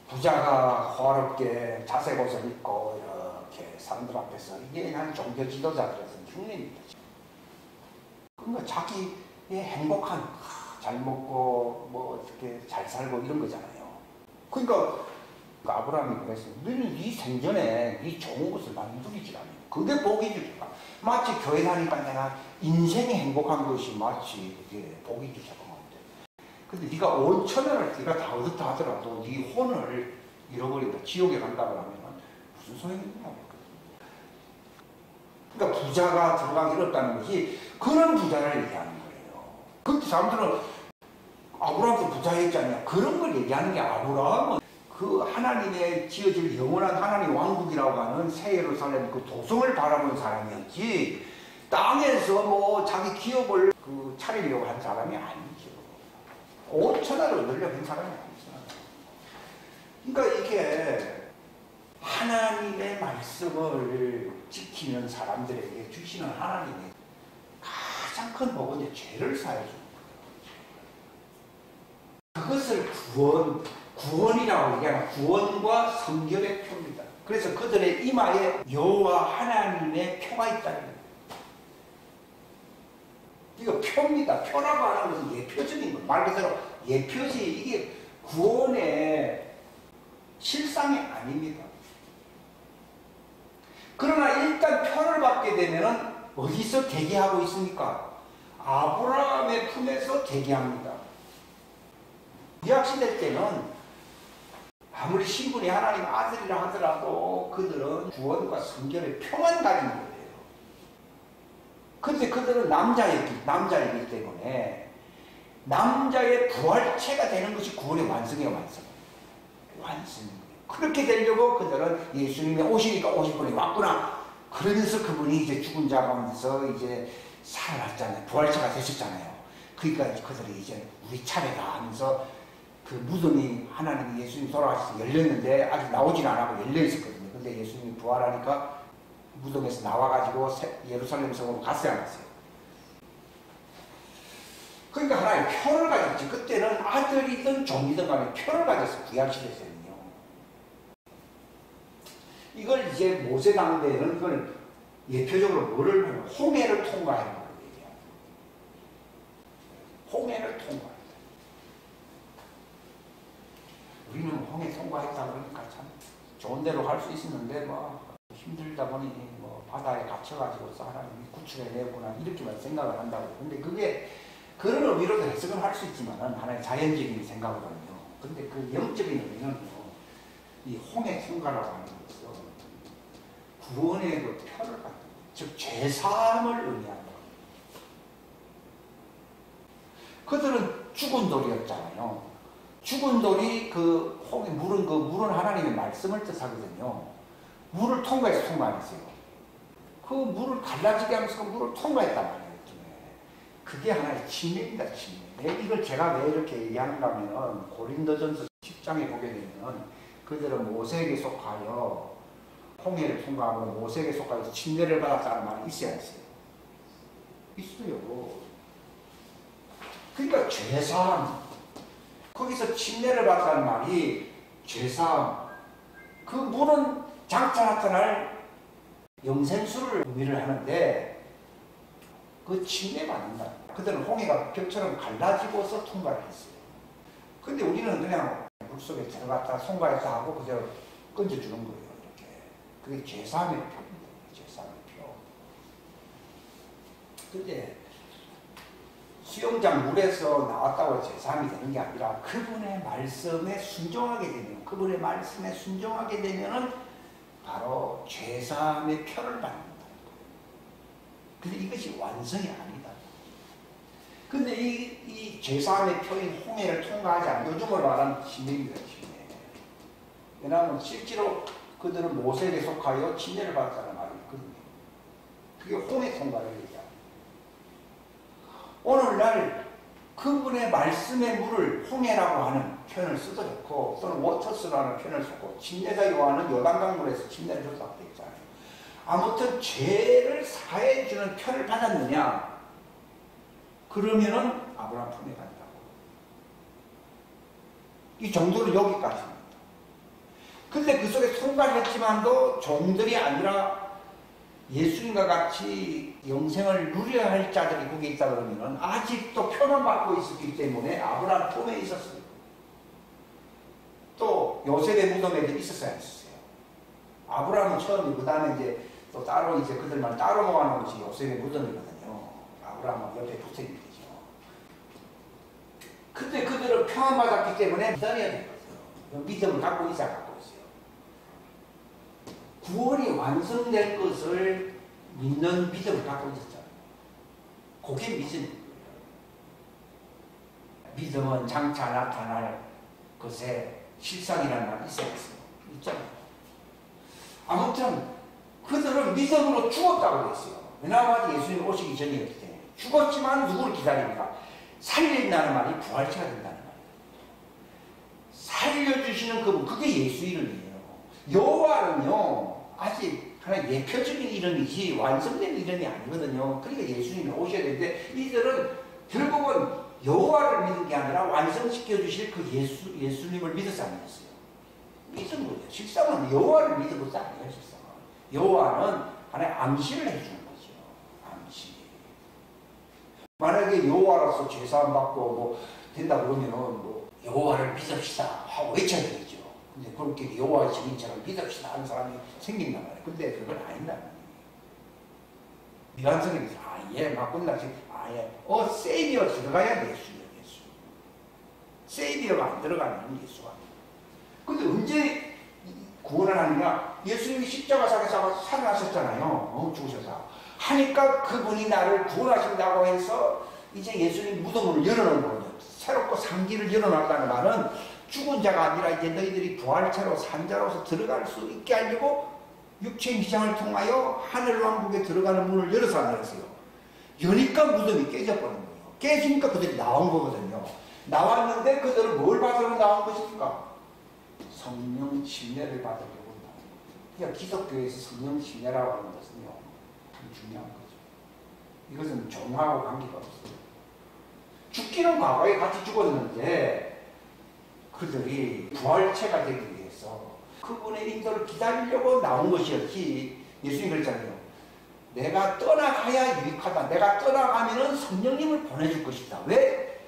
부자가 호화롭게 자색 옷을 입고 이렇게 사람들 앞에서 이게 한 종교 지도자들에서는 흉내입니다. 그러니까 자기의 행복한 잘 먹고 뭐 어떻게 잘 살고 이런 거잖아요. 그러니까 아브라함이 그랬어요. 너는 네 생전에 네 좋은 것을 많이 누리지 않아요. 그게 복이 주니까. 마치 교회 다니까 내가 인생이 행복한 것이 마치 그게 복이 주자고 하는데. 근데 네가 5천원을 네가 다 얻었다 하더라도 네 혼을 잃어버린다. 지옥에 간다고 하면 무슨 소용이 있냐고. 그러니까 부자가 들어가기 어렵다는 것이 그런 부자를 얘기하는 거예요. 그때 사람들은 아브라함도 부자였잖아요. 그런 걸 얘기하는 게 아브라함은 그 하나님의 지어질 영원한 하나님 왕국이라고 하는 새 예루살렘 그 도성을 바라본 사람이었지 땅에서 뭐 자기 기업을 그 차리려고 한 사람이 아니죠. 5천원을 얻으려고 한 사람이 아니잖아요. 그러니까 이게 하나님의 말씀을 지키는 사람들에게 주시는 하나님의 가장 큰 복은 이제 죄를 사해 주는 거예요. 그것을 구원이라고 얘기하는 구원과 성결의 표입니다. 그래서 그들의 이마에 여호와 하나님의 표가 있다는 거예요. 이거 표입니다. 표라고 하는 것은 예표적인 거예요. 말 그대로 예표지 이게 구원의 실상이 아닙니다. 그러나 일단 표를 받게 되면은 어디서 대기하고 있습니까? 아브라함의 품에서 대기합니다. 구약시대 때는 아무리 신분이 하나님 아들이라 하더라도 그들은 구원과 성결의 표만 가진 거예요. 근데 그들은 남자이기 때문에 남자의 부활체가 되는 것이 구원의 완성이에요, 완성. 그렇게 되려고 그들은 예수님이 오시니까 오실 분이 왔구나. 그러면서 그분이 이제 죽은 자 가운데서 이제 살아났잖아요. 부활체가 되셨잖아요. 그러니까 그들이 이제 우리 차례다 하면서 그 무덤이 하나님이 예수님 돌아가셔서 열렸는데 아직 나오진 않았고 열려 있었거든요. 근데 예수님이 부활하니까 무덤에서 나와가지고 예루살렘 성으로 갔어요, 안 갔어요? 그러니까 하나의 표를 가졌지. 그때는 아들이든 종이든 간에 표를 가졌어, 구약시대에서는요. 이걸 이제 모세 당대에는 이걸 예표적으로 뭐를 하면 홍해를 통과하는 걸 얘기합니다. 홍해를 통과했다. 우리는 홍해 통과했다 그러니까 참 좋은 대로 갈 수 있었는데 뭐 힘들다 보니 뭐 바다에 갇혀가지고 하나님이 구출해내구나 이렇게만 생각을 한다고. 근데 그게 그런 의미로도 해석은 할 수 있지만 하나의 자연적인 생각으로는요. 근데 그 영적인 의미는요. 이 홍해 통과라고 하는 것은 구원의 그 표를 갖는 거예요. 즉 죄사함을 의미하는 거예요. 그들은 죽은 돌이었잖아요. 죽은 돌이 그 홍해 물은 하나님의 말씀을 뜻하거든요. 물을 통과해서 통과했어요. 그 물을 갈라지게 하면서 그 물을 통과했단 말이에요. 그게 하나의 침례입니다. 침례. 이걸 제가 왜 이렇게 얘기하는가 하면 고린도전서 10장에 보게 되면 그들은 모세에게 속하여 홍해를 통과하고 모세에게 속하여 침례를 받았다는 말이 있어야 했어요. 있어요. 그러니까 죄사함. 거기서 침례를 받았다는 말이 죄사함. 그 물은 장차 나타날 영생수를 의미를 하는데 그 침례받는다. 그들은 홍해가 벽처럼 갈라지고서 통과를 했어요. 근데 우리는 그냥 물속에 들어갔다 통과했다 하고 그대로 건져주는 거예요. 이렇게. 그게 죄사함의 표입니다. 죄사함의 표. 근데 수영장 물에서 나왔다고 죄사함이 되는 게 아니라 그분의 말씀에 순종하게 되면, 그분의 말씀에 순종하게 되면은 바로 죄사함의 표를 받는다. 근데 이것이 완성이 아니다. 근데 이 죄사함의 표인 홍해를 통과하지 않은 요즘으로 말하는 침례입니다. 침례. 왜냐하면 실제로 그들은 모세에게 속하여 침례를 받았다는 말이 있거든요. 그게 홍해 통과를 얘기합니다. 오늘날 그분의 말씀의 물을 홍해라고 하는 표현을 쓰도 좋고 또는 워터스라는 표현을 쓰고 침례자 요한은 요단강물에서 침례를 줬다고 되어 있잖아요. 아무튼 죄를 사해주는 표를 받았느냐? 그러면은 아브라함 품에 간다고. 이 정도는 여기까지입니다. 근데 그 속에 통과를 했지만도 종들이 아니라 예수님과 같이 영생을 누려야 할 자들이 거기에 있다 그러면은 아직도 표만 받고 있었기 때문에 아브라함 품에 있었어요. 또 요셉의 무덤에도 있었어야 했어요. 아브라함은 처음이 그 다음에 이제 또 따로 이제 그들만 따로 모아놓은 것이 요셉의 무덤이거든요. 아브라함은 옆에 붙어 있는 거죠. 근데 그들은 표만 받았기 때문에 믿어야 되거든요. 믿음을 갖고 있어야 갖고 있어요. 구원이 완성될 것을 믿는 믿음을 갖고 있었잖아요. 그게 믿음인 거예요. 믿음은 장차 나타날 것에 실상이라는 말이 있어야겠어요. 있잖아요. 아무튼 그들은 믿음으로 죽었다고 했어요. 왜냐하면 예수님 오시기 전이었기 때문에. 죽었지만 누구를 기다립니까? 살린다는 말이 부활체가 된다는 말이에요. 살려주시는 그분, 그게 예수 이름이에요. 여호와는요 아직 하나의 예표적인 이름이지 완성된 이름이 아니거든요. 그러니까 예수님이 오셔야 되는데 이들은 결국은 여호와를 믿은 게 아니라 완성시켜 주실 그 예수님을 믿어서 안 믿었어요. 믿은 거예요. 실상은 여호와를 믿은 것도 아니에요. 실상은 여호와는 하나의 암시를 해주는 거죠. 암시. 만약에 여호와로서 죄사함 받고 뭐 된다 그러면은 뭐 여호와를 믿읍시다 하고 외쳐야 되겠죠. 근데 그렇게 여호와의 증인처럼 믿읍시다 하는 사람이 생긴단 말이에요. 근데 그건 아닌단 말이에요. 미완성에서 아예 막 끝나지 아예 세이비어 들어가야 돼. 예수. 세이비어가 안 들어가면 예수가. 근데 언제 구원을 하느냐? 예수님이 십자가상에서 살아나셨잖아요. 죽으셔서. 하니까 그분이 나를 구원하신다고 해서 이제 예수님 무덤을 열어놓은 거예요. 새롭고 상기를 열어놨다는 말은 죽은 자가 아니라 이제 너희들이 부활체로 산자로서 들어갈 수 있게 하려고 육체의 위장을 통하여 하늘왕국에 들어가는 문을 열어서 안 열었어요. 여니까 무덤이 깨져버린 거예요. 깨지니까 그들이 나온 거거든요. 나왔는데 그들은 뭘 받으러 나온 것입니까? 성령 침례를 받으려고 나온 거예요. 그러니까 기독교에서 성령 침례라고 하는 것은요, 참 중요한 거죠. 이것은 종하고 관계가 없어요. 죽기는 과거에 같이 죽었는데 그들이 부활체가 되기 위해서 그분의 인도를 기다리려고 나온 것이었지. 예수님이 그랬잖아요. 내가 떠나가야 유익하다. 내가 떠나가면은 성령님을 보내줄 것이다. 왜?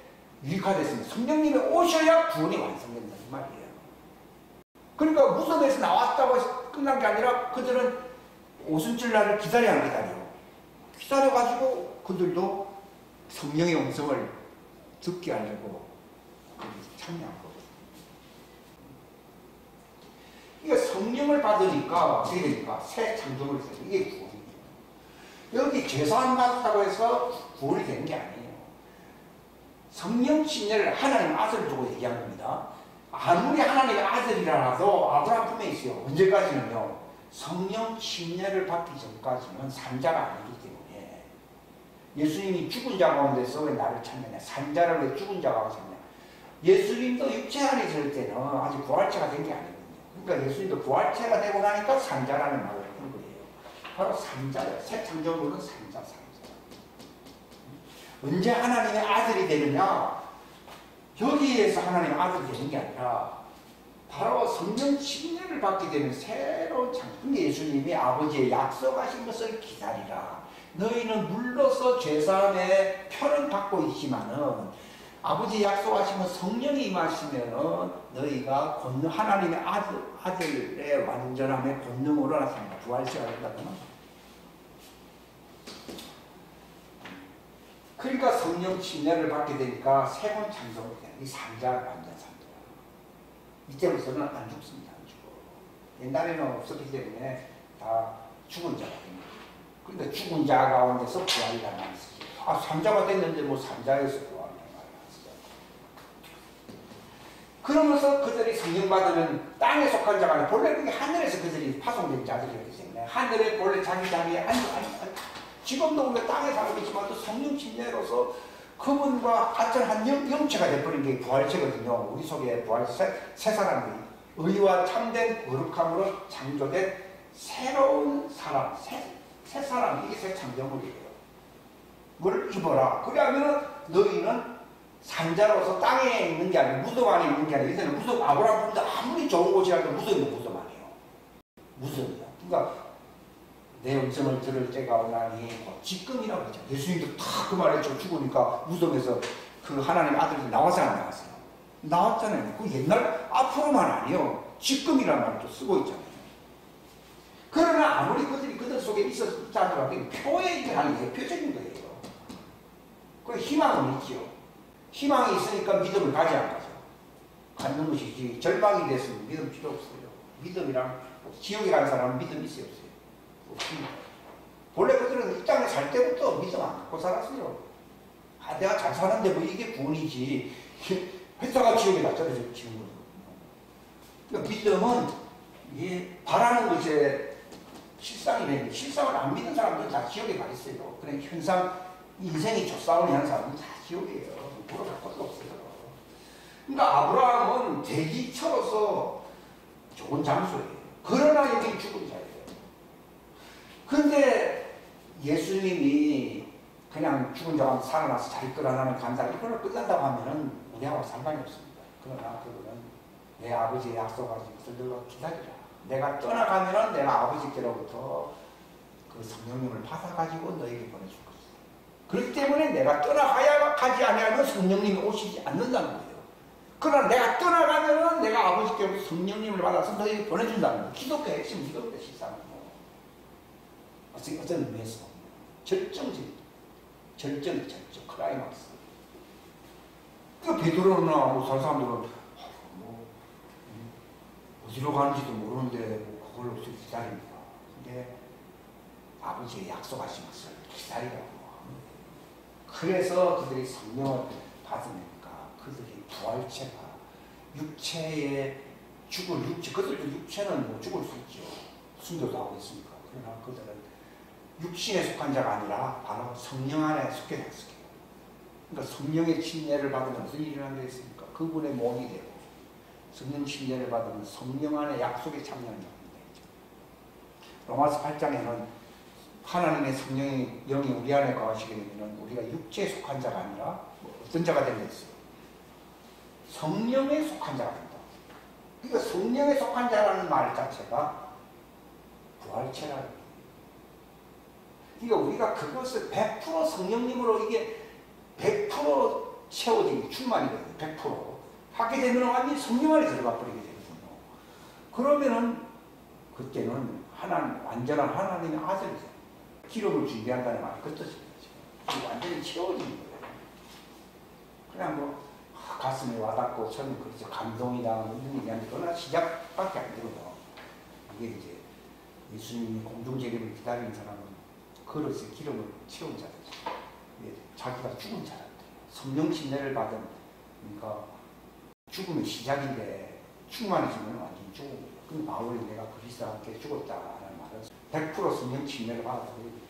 유익하됐습니다. 성령님이 오셔야 구원이 완성된다는 말이에요. 그러니까 무덤에서 나왔다고 끝난 게 아니라 그들은 오순절 날을 기다려 안 기다려. 기다려가지고 그들도 성령의 음성을 듣게 하려고 참여한 거거든요. 그러니까 성령을 받으니까 어떻게 되니까 새 창조물이 되는 이게 구원이에요. 여기 죄사함 받았다고 해서 구원이 되는 게 아니에요. 성령 침례를 하나님 아들을 두고 얘기한 겁니다. 아무리 하나님의 아들이라도 아브라함 품에 있어요. 언제까지는요? 성령 침례를 받기 전까지는 산자가 아니기 때문에. 예수님이 죽은 자 가운데서 왜 나를 찾느냐? 산자를 왜 죽은 자 가운데 찾느냐? 예수님도 육체 안에 있을 때는 아직 부활체가 된 게 아니거든요. 그러니까 예수님도 부활체가 되고 나니까 산자라는 말을 한 거예요. 바로 산자예요. 새 창조물은 산자. 언제 하나님의 아들이 되느냐? 여기에서 하나님의 아들이 되는 게 아니라 바로 성령 침례를 받게 되는 새로운 창조. 근데 예수님이 아버지의 약속하신 것을 기다리라. 너희는 물로서 죄사함의 표는 받고 있지만은 아버지 약속하시면 성령이 임하시면은 너희가 권능, 하나님의 아들의 완전함의 권능으로 나타납니다. 부활체가 된다면. 그러니까 성령 침례를 받게 되니까 새로운 창조물이 돼요. 이 산자 완전 산자예요. 이때부터는 안 죽습니다. 안 죽어. 옛날에는 없었기 때문에 다 죽은 자가 됩니다. 그러니까 죽은 자 가운데서 부활이라는 말을 쓰죠. 아, 산자가 됐는데 뭐 산자에서 부활이라는 말을 쓰죠. 그러면서 그들이 성령 받으면 땅에 속한 자가 아니라 본래 그게 하늘에서 그들이 파송된 자들이었기 때문에 하늘에 본래 자기 자리에 지금도 우리가 땅에 살고 있지만 또 성령 침례로서 그분과 같은 한 영체가 되어버린 게 부활체거든요. 우리 속에 부활체 새 사람들이 의와 참된 거룩함으로 창조된 새로운 사람, 새 사람, 이게 새 창조물이에요. 그걸 입어라. 그러면 너희는 산자로서 땅에 있는 게 아니고 무덤 안에 있는 게 아니라 이제는 무덤, 아브라함 무덤 아무리 좋은 곳이라도 무덤이 무덤 아니에요. 무덤이야. 그러니까 내 음성을 들을 때가 오나니 지금이라고 하죠. 예수님도 다 그 말에 죽으니까 무덤에서 그 하나님 아들이 나와서 안 나왔어요. 나왔잖아요. 그 옛날 앞으로만 아니요. 지금이라는 말도 쓰고 있잖아요. 그러나 아무리 그들이 그들 속에 있었지 않더라도 표에 하는 게 표적인 거예요. 그 희망은 있죠. 희망이 있으니까 믿음을 가지 안 가죠. 갖는 것이지. 절망이 됐으면 믿음 필요 없어요. 믿음이랑 지옥에 가는 사람은 믿음이 있어요, 없어요? 없습니다. 원래 그들은 이 땅에 살 때부터 믿음 안 갖고 살았어요. 아, 내가 잘 사는데 뭐 이게 구원이지. 회사가 지옥에 갔잖아요, 지금. 그러니까 믿음은 이 바라는 것에 실상이 되는데 실상을 안 믿는 사람들은 다 지옥에 가 있어요. 그냥 현상 인생이 족싸움이 하는 사람은 다 지옥이에요. 물어볼 것도 없어요. 그러니까 아브라함은 대기처로서 좋은 장소예요. 그러나 여기 죽은 자예요. 그런데 예수님이 그냥 죽은 자가 살아나서 자기 걸 하나는 간다. 이걸로 끝난다고 하면은 우리하고 상관이 없습니다. 그러나 그거는 내 아버지의 약속하신 것을 너가 기다리라. 내가 떠나가면은 내가 아버지께로부터 그 성령님을 받아가지고 너에게 보내줄 것이다. 그렇기 때문에 내가 떠나가야 가지 아니하면 성령님이 오시지 않는다는 거예요. 그러나 내가 떠나가면은 내가 아버지께로부터 성령님을 받아서 너에게 보내준다는 거예요. 기독교의 핵심 이겁니다, 실상은. 어떤 의미에서 절정, 클라이막스. 그 베드로나 뭐 다른 사람들은 어디로 가는지도 모르는데 뭐 그걸 어떻게 기다립니까? 근데 아버지의 약속하신 것을 기다리라고. 그래서 그들이 성령을 받으니까 그들이 부활체가 육체에 죽을 육체, 그들도 육체는 뭐 죽을 수 있죠. 순교도 하고 있으니까. 그러나 그들은 육신에 속한 자가 아니라 바로 성령 안에 속해 있었어요. 그러니까 성령의 침례를 받으면 무슨 일이 일어나게 있습니까? 그분의 몸이 되고 성령 침례를 받으면 성령 안에 약속에 참여하는 겁니다. 로마서 8장에는 하나님의 성령이 영이 우리 안에 거하시게 되면 우리가 육체에 속한 자가 아니라 어떤 자가 된다 했어요. 성령에 속한 자가 된다. 그러니까 성령에 속한 자라는 말 자체가 부활체라는 거예요. 그러니까 우리가 그것을 100% 성령님으로 이게 100% 채워지기 충만이거든요. 100% 하게 되면 완전히 성령 안에 들어가 버리게 되거든요. 그러면은 그때는 완전한 하나님의 아들이죠. 기름을 준비한다는 말이 그 뜻이죠. 완전히 채워지는 거예요. 그냥 뭐 가슴에 와닿고 처음에 그렇죠. 감동이다 이런 얘기하는데 그러나 시작밖에 안 되거든요. 이게 이제 예수님이 공중재림을 기다리는 사람은 그릇에 기름을 채운 자들이죠. 자기가 죽은 자들. 성령 침례를 받은, 그러니까 죽음의 시작인데 충만해지면 완전히 죽은 거예요. 근데 바울이 내가 그리스도와 함께 죽었다라는 말은 100% 성령 침례를 받았다고.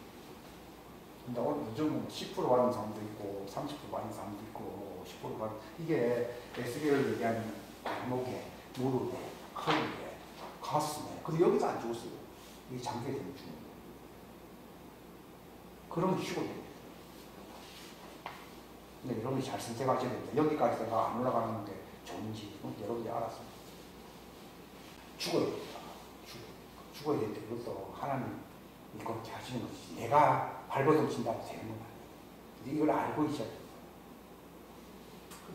근데 오늘 요즘은 10% 받는 사람도 있고 30% 받는 사람도 있고 10% 받는, 이게 에스겔을 얘기하는 목에, 무릎에, 허리에, 가슴에. 근데 여기서 안 죽었어요. 이게 장기가 되면 죽는 거예요. 그러면 죽어야 됩니다. 근데 여러분이 잘 선택하셔야 됩니다. 여기까지 내가 안 올라가는 게 좋은지 여러분이 알았습니다. 죽어야 됩니다. 죽어야 되는데 그것도 하나님 그렇게 하시는 것이지 내가 발버둥 친다고 되는 건 아니에요. 이걸 알고 있어야 돼요.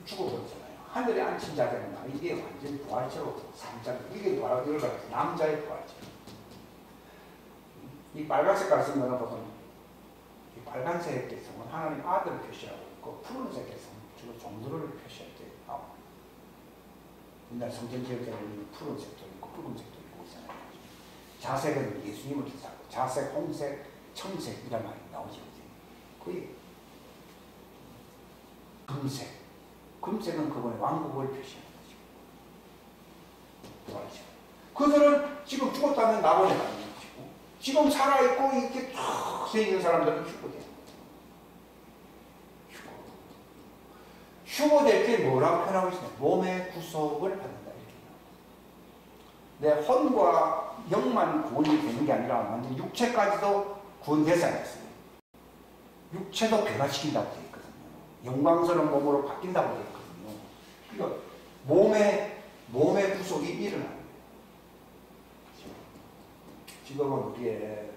죽어버리잖아요. 하늘에 앉힌 자들은 이게 완전히 부활체로 삼자. 이게 바로 이걸 말해서 남자의 부활체. 이 빨간색 같은 거는 보통 이 빨간색 개성은 하나님 아들을 표시하고 있고 푸른색 개성은 주로 종들을 표시할 때 나옵니다. 옛날 성전 지을 때는 푸른색도 있고 붉은색도 있고 있잖아요. 자색은 예수님을 뜻하고 자색, 홍색, 청색 이런 말이 나오죠. 거의 금색. 금색은 그분의 왕국을 표시하는 거죠. 부활이죠. 그들은 지금 죽었다면 낙원에 가는 것이고 지금 살아있고 이렇게 쫙 서 있는 사람들은 휴고돼요. 휴고될 때 뭐라고 표현하고 있어요? 몸의 구속을 받는다. 이렇게. 내 혼과 영만 구원이 되는 게 아니라 완전 육체까지도 구원대상이 있어요. 육체도 변화시킨다고 되어 있거든요. 영광스러운 몸으로 바뀐다고 되어 있거든요. 그러니까 몸의 구속이 일어나는 거예요. 지금은 우리의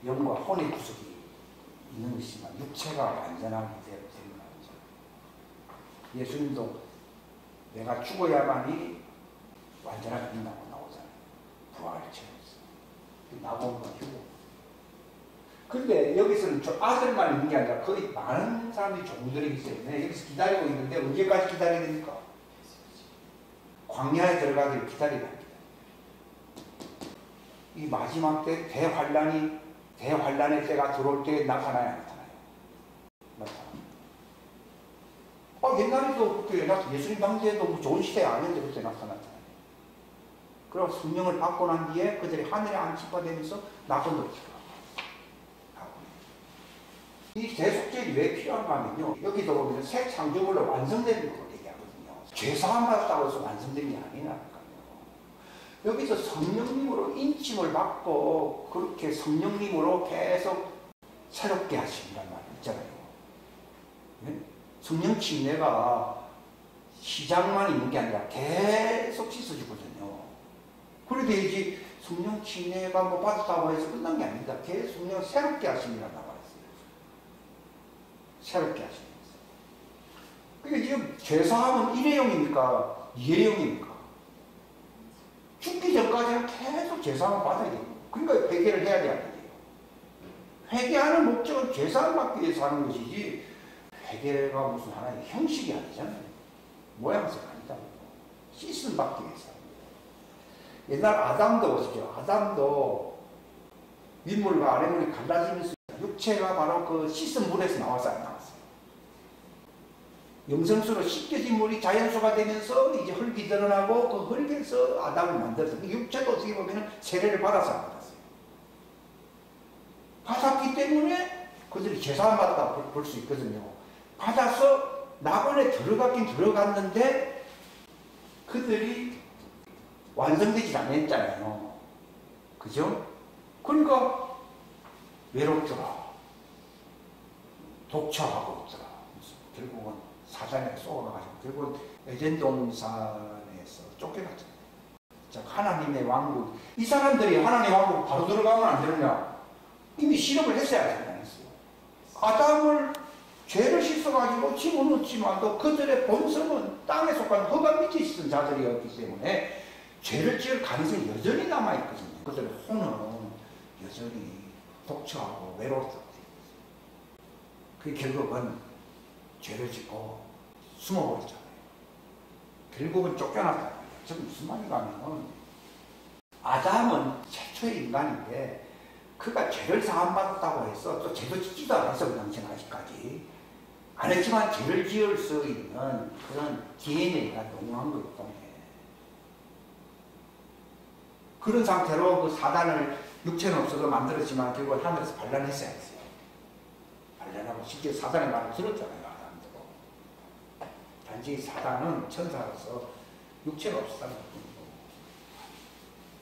영과 혼의 구속이 있는 것이지만 육체가 완전하게 되는 거죠. 예수님도 내가 죽어야만이 완전하게 된다고 나오잖아요. 부활을 채웠어요. 나보고 휴고. 근데 여기서는 저 아들만 있는 게 아니라 거의 많은 사람들이 종들이 있어요. 내가 여기서 기다리고 있는데 언제까지 기다려야 됩니까? 광야에 들어가기를 기다려야 합니다. 이 마지막 때 대환란의 때가 들어올 때 나타나야 나타나요. 옛날에도 그때 예수님 당시에도 뭐 좋은 시대 아닌데 그때 나타났잖아요. 그리고 성령을 받고 난 뒤에 그들이 하늘에 안식받으면서 낙원으로 들어가고. 이 대속죄이 왜 필요한가 하면요. 여기도 보면 새 창조물로 완성되는 걸 얘기하거든요. 죄사함 받았다고 해서 완성된 게 아니라니까요. 여기서 성령님으로 인침을 받고 그렇게 성령님으로 계속 새롭게 하신다는 말 있잖아요. 네? 성령 침례가 시작만 있는 게 아니라 계속 씻어주거든요. 그래야지 성령 침례가 뭐 받았다고 해서 끝난 게 아닙니다. 계속 성령을 새롭게 하십니다라고 했어요. 새롭게 하십니다. 그러니까 지금 죄사함은 일회용입니까? 이회용입니까? 죽기 전까지는 계속 죄사함을 받아야 돼요. 그러니까 회개를 해야 돼요. 회개하는 목적은 죄사함을 받기 위해서 하는 것이지 회개가 무슨 하나의 형식이 아니잖아요. 모양새가 아니다. 씻음 받기 위해서 하는 거예요. 옛날 아담도 보시죠. 아담도 윗물과 아랫물이 갈라지면서 육체가 바로 그 씻은 물에서 나와서 안 나왔어요. 영성수로 씻겨진 물이 자연수가 되면서 이제 흙이 드러나고 그 흙에서 아담을 만들었어요. 육체도 어떻게 보면 세례를 받아서 안 받았어요. 받았기 때문에 그들이 제사함 받았다 볼 수 있거든요. 받아서 낙원에 들어가긴 들어갔는데 그들이 완성되지 않았잖아요. 그죠? 그러니까 외롭더라. 독처하고 있더라. 결국은 사단에 쏘아가지고 결국은 에덴동산에서 쫓겨났잖아요. 자, 하나님의 왕국. 이 사람들이 하나님의 왕국 바로 들어가면 안 되느냐? 이미 실험을 했어야 했어요. 아담을 죄를 씻어가지고 집어넣었지만도 그들의 본성은 땅에 속한 흑암 밑에 있던 자들이었기 때문에 죄를 지을 가능성이 여전히 남아있거든요. 그들의 혼은 여전히 독처하고 외롭다. 그 결국은 죄를 짓고 숨어버렸잖아요. 결국은 쫓겨났다. 지금 무슨 말인가 하면 아담은 최초의 인간인데 그가 죄를 사함받았다고 해서 또 죄도 짓지도 않았어. 그 당시는 아직까지 안 했지만 죄를 지을 수 있는 그런 DNA가 농후한 거기 때문에 그런 상태로 그 사단을 육체는 없어도 만들었지만 결국 하늘에서 반란했어야 했어요. 반란하고 실제 사단의 말을 들었잖아요. 아담도. 단지 사단은 천사로서 육체가 없었다는 것뿐이고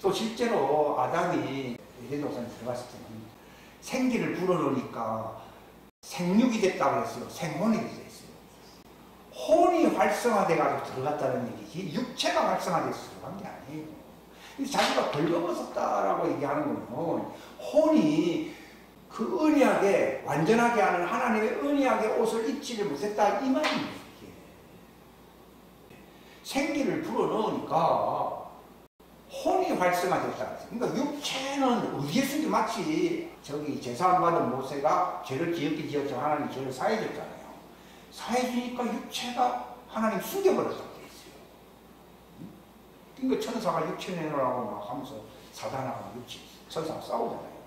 또 실제로 아담이 에덴동산에 들어갔을 때는 생기를 불어넣으니까 생육이 됐다고 했어요. 생혼이 됐어요. 혼이 활성화돼가지고 들어갔다는 얘기지 육체가 활성화돼서 들어간 게 아니에요. 자기가 벌거벗었다라고 얘기하는 거는 혼이 그 언약에 완전하게 하는 하나님의 언약의 옷을 입지를 못했다 이 말입니다. 생기를 불어넣으니까 혼이 활성화됐다. 그러니까 육체는 어디에 숨기 마치 저기 제사함 받은 모세가 죄를 지었긴 지었지만 하나님이 죄를 사해줬잖아요. 사해주니까 육체가 하나님 숨겨버렸다고 돼 있어요. 그러니까 천사가 육체 내놓으라고 막 하면서 사단하고 육체 천사가 싸우잖아요.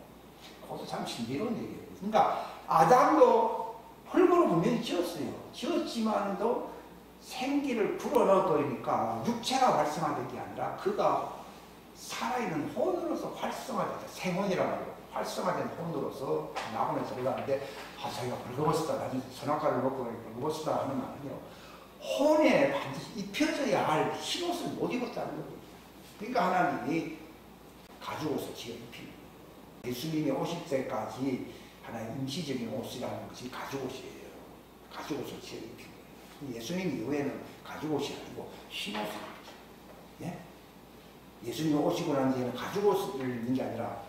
그것도 참 신비로운 얘기예요. 그러니까 아담도 흙으로 분명히 지었어요. 지었지만도 생기를 불어넣어버리니까 육체가 활성화된 게 아니라 그가 살아있는 혼으로서 활성화됐다. 생혼이라고 하고 활성화된 혼으로서 낙원에 들어가는데 자기가 벌거벗었다. 나중에 선악과를 먹고 벌거벗었다 하는 말은요. 혼에 반드시 입혀져야 할 흰옷을 못 입었다는 거예요. 그러니까 하나님이 가죽옷을 지어 입히는 거예요. 예수님이 오실 때까지 하나의 임시적인 옷이라는 것이 가죽옷이에요. 가죽옷을 지어 입히는 거예요. 예수님 이후에는 가죽옷이 아니고 흰옷을 입죠. 예? 예수님이 오시고 난 뒤에는 가죽옷을 입는 게 아니라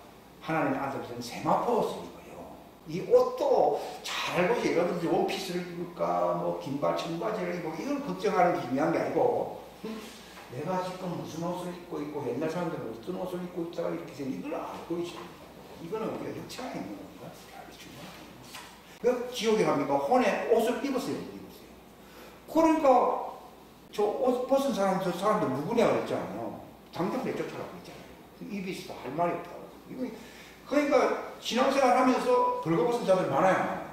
하나님의 아들들은 세마포 옷을 입어요. 이 옷도 잘 보세요. 여러분들이 원피스를 입을까 뭐 긴바 청바지를 입고 이걸 걱정하는 게 중요한 게 아니고 내가 지금 무슨 옷을 입고 있고 옛날 사람들은 어떤 옷을 입고 있다가 이렇게 해서 이걸 알고 있어요. 이거는 우리가 육체가 있는 겁니다. 그 지옥에 가니까 혼에 옷을 입었어요. 그러니까 저 옷 벗은 사람, 저 사람들 누구냐 그랬잖아요. 당장 내쫓아라고 했잖아요. 입이 있어도 할 말이 없다고. 그러니까 신앙생활 하면서 벌거벗은 자들 많아요.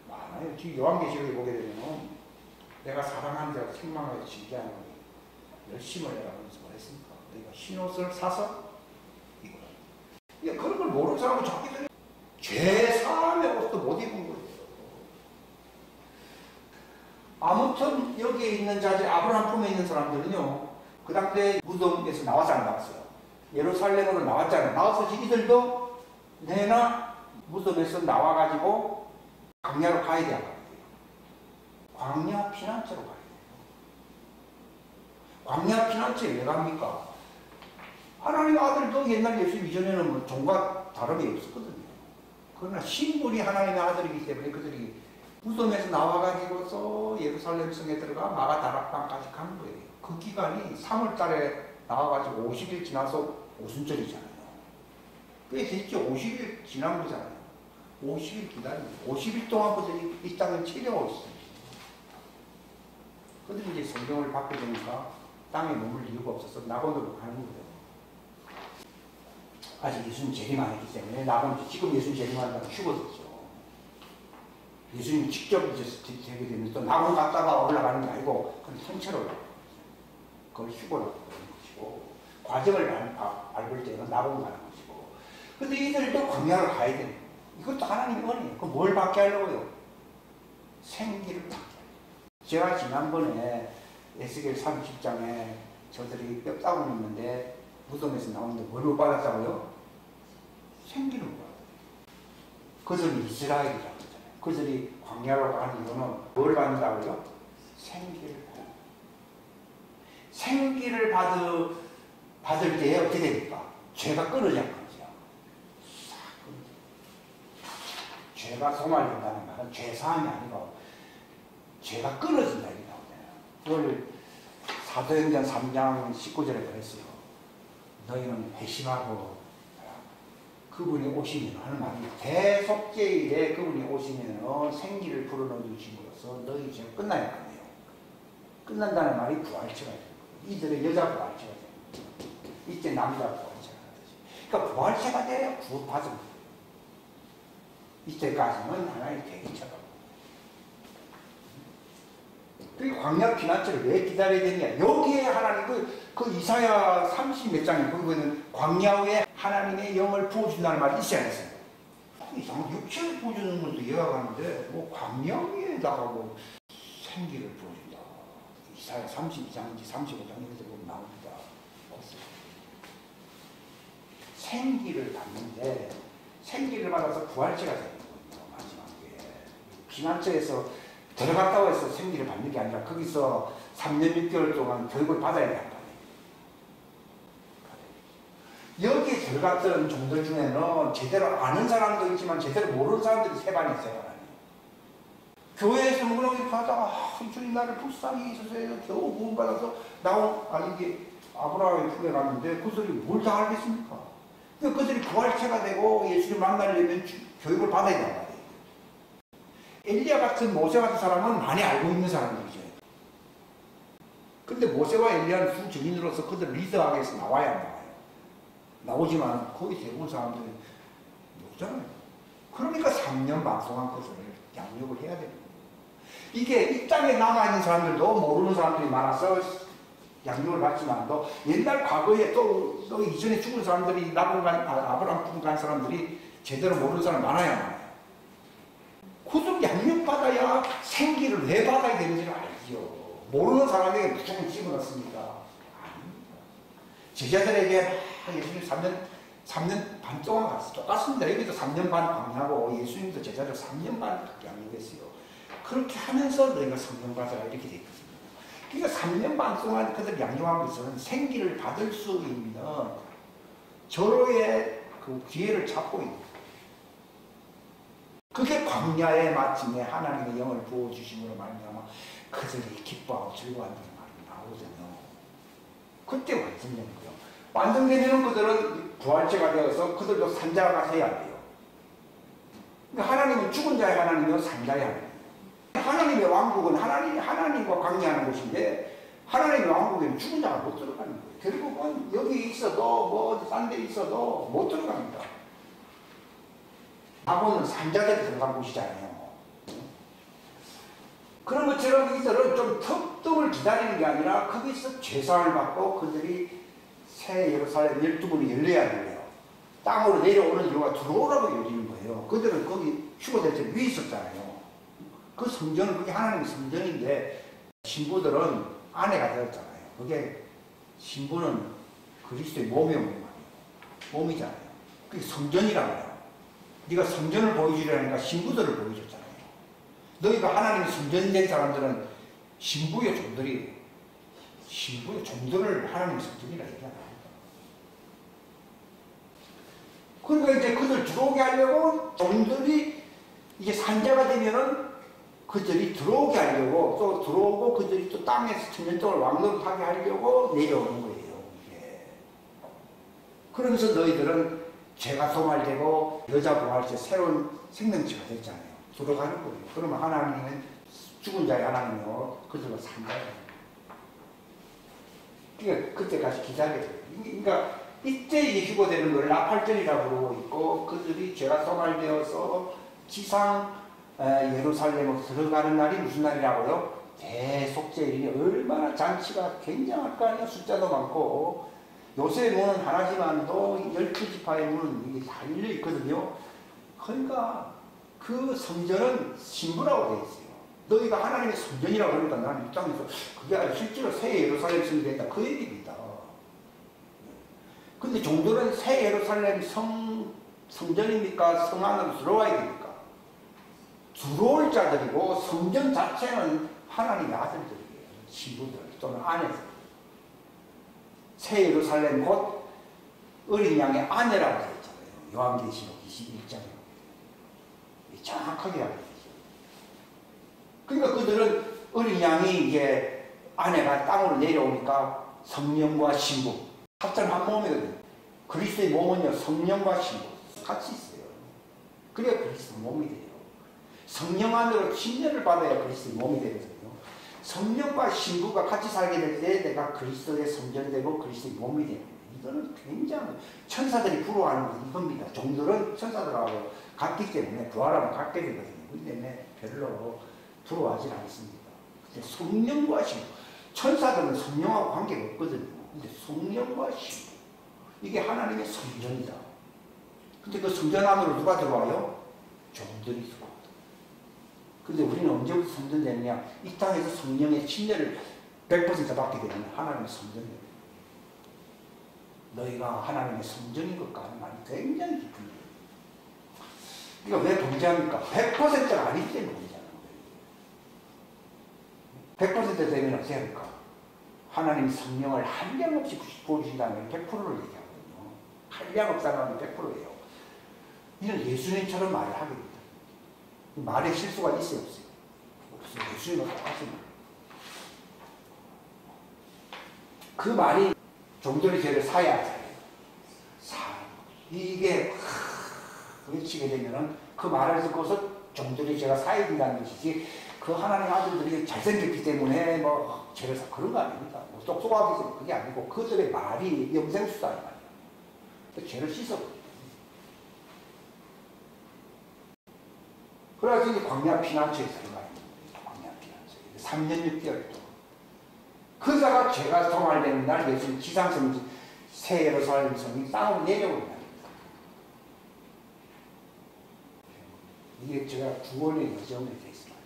많아요. 지금 요한계시록에 보게 되면 내가 사랑하는 자가 책망하여 진지하는 거예요. 열심을 해라 하면서 뭐랬습니까? 내가 흰옷을 사서 입어라. 그런 걸 모르는 사람은 자기들이 죄사함의 옷도 못 입은 거예요. 아무튼 여기에 있는 자들, 아브라함 품에 있는 사람들은요, 그 당시에 무덤에서 나와서 안 나왔어요. 예루살렘으로 나왔잖아요. 나와서 이들도 내나 무덤에서 나와가지고 광야로 가야 돼요. 광야 피난처로 가야 돼요. 광야 피난처에 왜 갑니까? 하나님의 아들도 옛날 예수 이전에는 뭐 종과 다름이 없었거든요. 그러나 신분이 하나님의 아들이기 때문에 그들이 무덤에서 나와가지고서 예루살렘 성에 들어가 마가다락방까지 간 거예요. 그 기간이 3월 달에 나와가지고 50일 지나서 오순절이잖아요. 그게 실제 50일 지난 거잖아요. 50일 기다리고 50일 동안 그들이 이 땅을 치려고 있어요. 그들이 이제 성경을 받게 되니까 땅에 머물 이유가 없어서 낙원으로 가는 거예요. 아직 예수님 재림 안 했기 때문에 낙원, 지금 예수님 재림한다고 휴거됐죠. 예수님 직접 이제 되게 되면 또 낙원 갔다가 올라가는 게 아니고 그건 통째로 올라가요. 그걸 휴거라고 하는 것이고 과정을 밟을 때는 낙원 가는 것이고 근데 이들도 광야를 가야 돼요. 이것도 하나님의 은혜예요. 그럼 뭘 받게 하려고요? 생기를 받게 하려고. 제가 지난번에 에스겔 30장에 저들이 뼈다귀 있는데 무덤에서 나오는데 뭘 못 받았다고요? 생기를 받아요. 그들이 이스라엘이라고 하잖아요. 그들이 광야로 가는 이유는 뭘 받는다고요? 생기를 받아요. 생기를 받을 때에 어떻게 됩니까? 죄가 끊어져 거죠. 죄가 소멸된다는 말은 죄사함이 아니고 죄가 끊어진다 이렇게 나오잖아요. 그걸 사도행전 3장 19절에 그랬어요. 너희는 회심하고 그분이 오시면 하는 말이 대속죄일에 그분이 오시면 생기를 불어넣어 주심으로써 너희 죄가 끝나야 하네요. 끝난다는 말이 부활체가 되는 거예요. 이들의 여자 부활체가 되는 거예요. 이때 남자 부활체가 되듯이. 그러니까 부활체가 돼야 구원받은 거예요. 이때까지는 하나의 대기체가. 그 광야 피난처를 왜 기다려야 되느냐? 여기에 하나님 그 이사야 30 몇 장에 보면은 광야 후에 하나님의 영을 부어준다는 말이 있지 않았어요? 이상 육체를 부어주는 것도 이해가 가는데 뭐 광야 후에다가 뭐 생기를 부어준다. 이사야 32장인지 35장인지 보면 나옵니다. 생기를 받는데 생기를 받아서 부활체가 되는 거예요. 마지막에 피난처에서 들어갔다고 해서 생기를 받는 게 아니라 거기서 3년 6개월 동안 교육을 받아야 된다. 여기에 들어갔던 종들 중에는 제대로 아는 사람도 있지만 제대로 모르는 사람들이 세 반이 있어요. 교회에서 무너지게 하다가 주님 나를 불쌍히 있어서 겨우 구원받아서 이게 아브라함의 품에 갔는데 그들이 뭘 다 알겠습니까? 그들이 부활체가 되고 예수를 만나려면 교육을 받아야 된다. 엘리야 같은 모세 같은 사람은 많이 알고 있는 사람들이죠. 근데 모세와 엘리야는 두 증인으로서 그들을 리더하게 해서 나와야 나와요. 나오지만 거의 대부분 사람들이 모르잖아요. 그러니까 3년 반 동안 그것을 양육을 해야 되는 거예요. 이게 이 땅에 남아있는 사람들도 모르는 사람들이 많아서 양육을 받지만도 옛날 과거에 또 이전에 죽은 사람들이 아브라함 품 간 사람들이 제대로 모르는 사람 많아요. 그들 양육받아야 생기를 왜 받아야 되는지를 알지요. 모르는 사람에게 무조건 집어넣습니까? 아닙니다. 제자들에게 예수님 3년 반 동안 갔어요. 똑같습니다. 여기도 3년 반 강의하고 예수님도 제자들 3년 반 양육했어요. 그렇게 하면서 너희가 성령 받아라 이렇게 돼 있거든요. 그러니까 3년 반 동안 그들 양육한 것은 생기를 받을 수 있는 절호의 그 기회를 잡고 있는 거예요. 그게 광야의 마침에 하나님의 영을 부어주심으로 말미암아 그들이 기뻐하고 즐거워한다는 말이 나오거든요. 그때 완성되는 거예요. 완성되면 그들은 부활체가 되어서 그들도 산자가 돼야 돼요. 하나님은 죽은 자의 하나님이요 산자의 하나님. 하나님의 왕국은 하나님과 관계하는 곳인데 하나님의 왕국에는 죽은 자가 못 들어가는 거예요. 결국은 여기 있어도 딴 데 있어도 못 들어갑니다. 아버는 산자들이 들어간 곳이잖아요. 그런 것처럼 이들은 좀 특등을 기다리는 게 아니라 거기서 죄사함을 받고 그들이 새 예루살렘 12문이 열려야 돼요. 땅으로 내려오는 이유가 들어오라고 열리는 거예요. 그들은 거기 휴거될 때 위에 있었잖아요. 그 성전은 그게 하나님의 성전인데 신부들은 아내가 되었잖아요. 그게 신부는 그리스도의 몸이 오는 말이에요. 몸이잖아요. 그게 성전이란 말이에요. 네가 성전을 보여주려니까 신부들을 보여줬잖아요. 너희가 하나님의 성전이 된 사람들은 신부의 종들이 신부의 종들을 하나님의 성전이라 얘기합니다. 그러니까 이제 그들 들어오게 하려고 종들이 이제 산자가 되면은 그들이 들어오게 하려고 또 들어오고 그들이 또 땅에서 천년동안 왕노릇하게 하려고 내려오는 거예요. 이게. 그러면서 너희들은 죄가 소멸되고 여자 부활체 새로운 생명체가 됐잖아요. 들어가는 거예요. 그러면 하나님은 죽은 자의 하나님이요 그들과 산자예요. 그러니까 그때까지 기다려야 돼요. 그러니까 이때 이 휴거되는 걸 나팔절이라고 부르고 있고 그들이 죄가 소멸되어서 지상 예루살렘으로 들어가는 날이 무슨 날이라고요? 대속죄일이 얼마나 잔치가 굉장할 거 아니에요. 숫자도 많고 요새 문은 하나지만도 12지파의 문은 이게 다 열려 있거든요. 그러니까 그 성전은 신부라고 되어 있어요. 너희가 하나님의 성전이라고 그러니까 나는 이 땅에서 그게 실제로 새 예루살렘 성이 된다 그 얘기입니다. 근데 종들은 새 예루살렘 성 성전입니까? 성 안으로 들어와야 됩니까? 들어올 자들이고 성전 자체는 하나님의 아들들이에요. 신부들 또는 아내들. 새 예루살렘 곧 어린 양의 아내라고 되어 있잖아요. 요한계시록 21장에 정확하게 알려주죠. 그러니까 그들은 어린 양이 이제 아내가 땅으로 내려오니까 성령과 신부 합천 한 몸이거든요. 그리스도의 몸은요 성령과 신부 같이 있어요. 그래야 그리스도 몸이 돼요. 성령 안으로 침례를 받아야 그리스도의 몸이 되거든요. 성령과 신부가 같이 살게 될 때 내가 그리스도의 성전되고 그리스도의 몸이 되는 거예요. 이거는 굉장히 천사들이 부러워하는 건 이겁니다. 종들은 천사들하고 같기 때문에 부활하면 같게 되거든요. 그렇기 때문에 별로 부러워하지 않습니다. 근데 성령과 신부 천사들은 성령하고 관계가 없거든요. 근데 성령과 신부 이게 하나님의 성전이다. 근데 그 성전 안으로 누가 들어와요? 종들이 들어와요. 근데 우리는 언제부터 성전되느냐? 이 땅에서 성령의 침례를 100% 받게 되면 하나님의 성전이에요. 너희가 하나님의 성전인 것과 하는 말이 굉장히 깊은 거예요. 그러니까 왜 범죄합니까? 100%가 아니기 때문에 범죄하는 거예요. 100% 되면 어떻게 합니까? 하나님 성령을 한량없이 부어주신다면 100%를 얘기하거든요. 한량없다고 하면 100%예요. 이는 예수님처럼 말을 하게 됩니다. 말에 실수가 있어요, 없어요? 없어요. 예수님은 똑같습니다. 그 말이 종들의 죄를 사야 하잖아요. 이게 외치게 되면은 그 말을 듣고서 종들의 죄가 사야 된다는 것이지 그 하나님 아들들이 잘생겼기 때문에 뭐 죄를 사 그런 거 아닙니다. 뭐 똑똑하게 해서 그게 아니고 그들의 말이 영생수다 이 말이에요. 죄를 씻어. 그래서 이제 광야 피난처에 들어가 있는 거예요. 광야 피난처에 3년 6개월 동안. 그자가 죄가 성활되는 날 예수님 지상성 새 예루살렘 성이 땅으로 내려오는 날입니다. 이게 제가 구원의 여정에 대해 있습니다.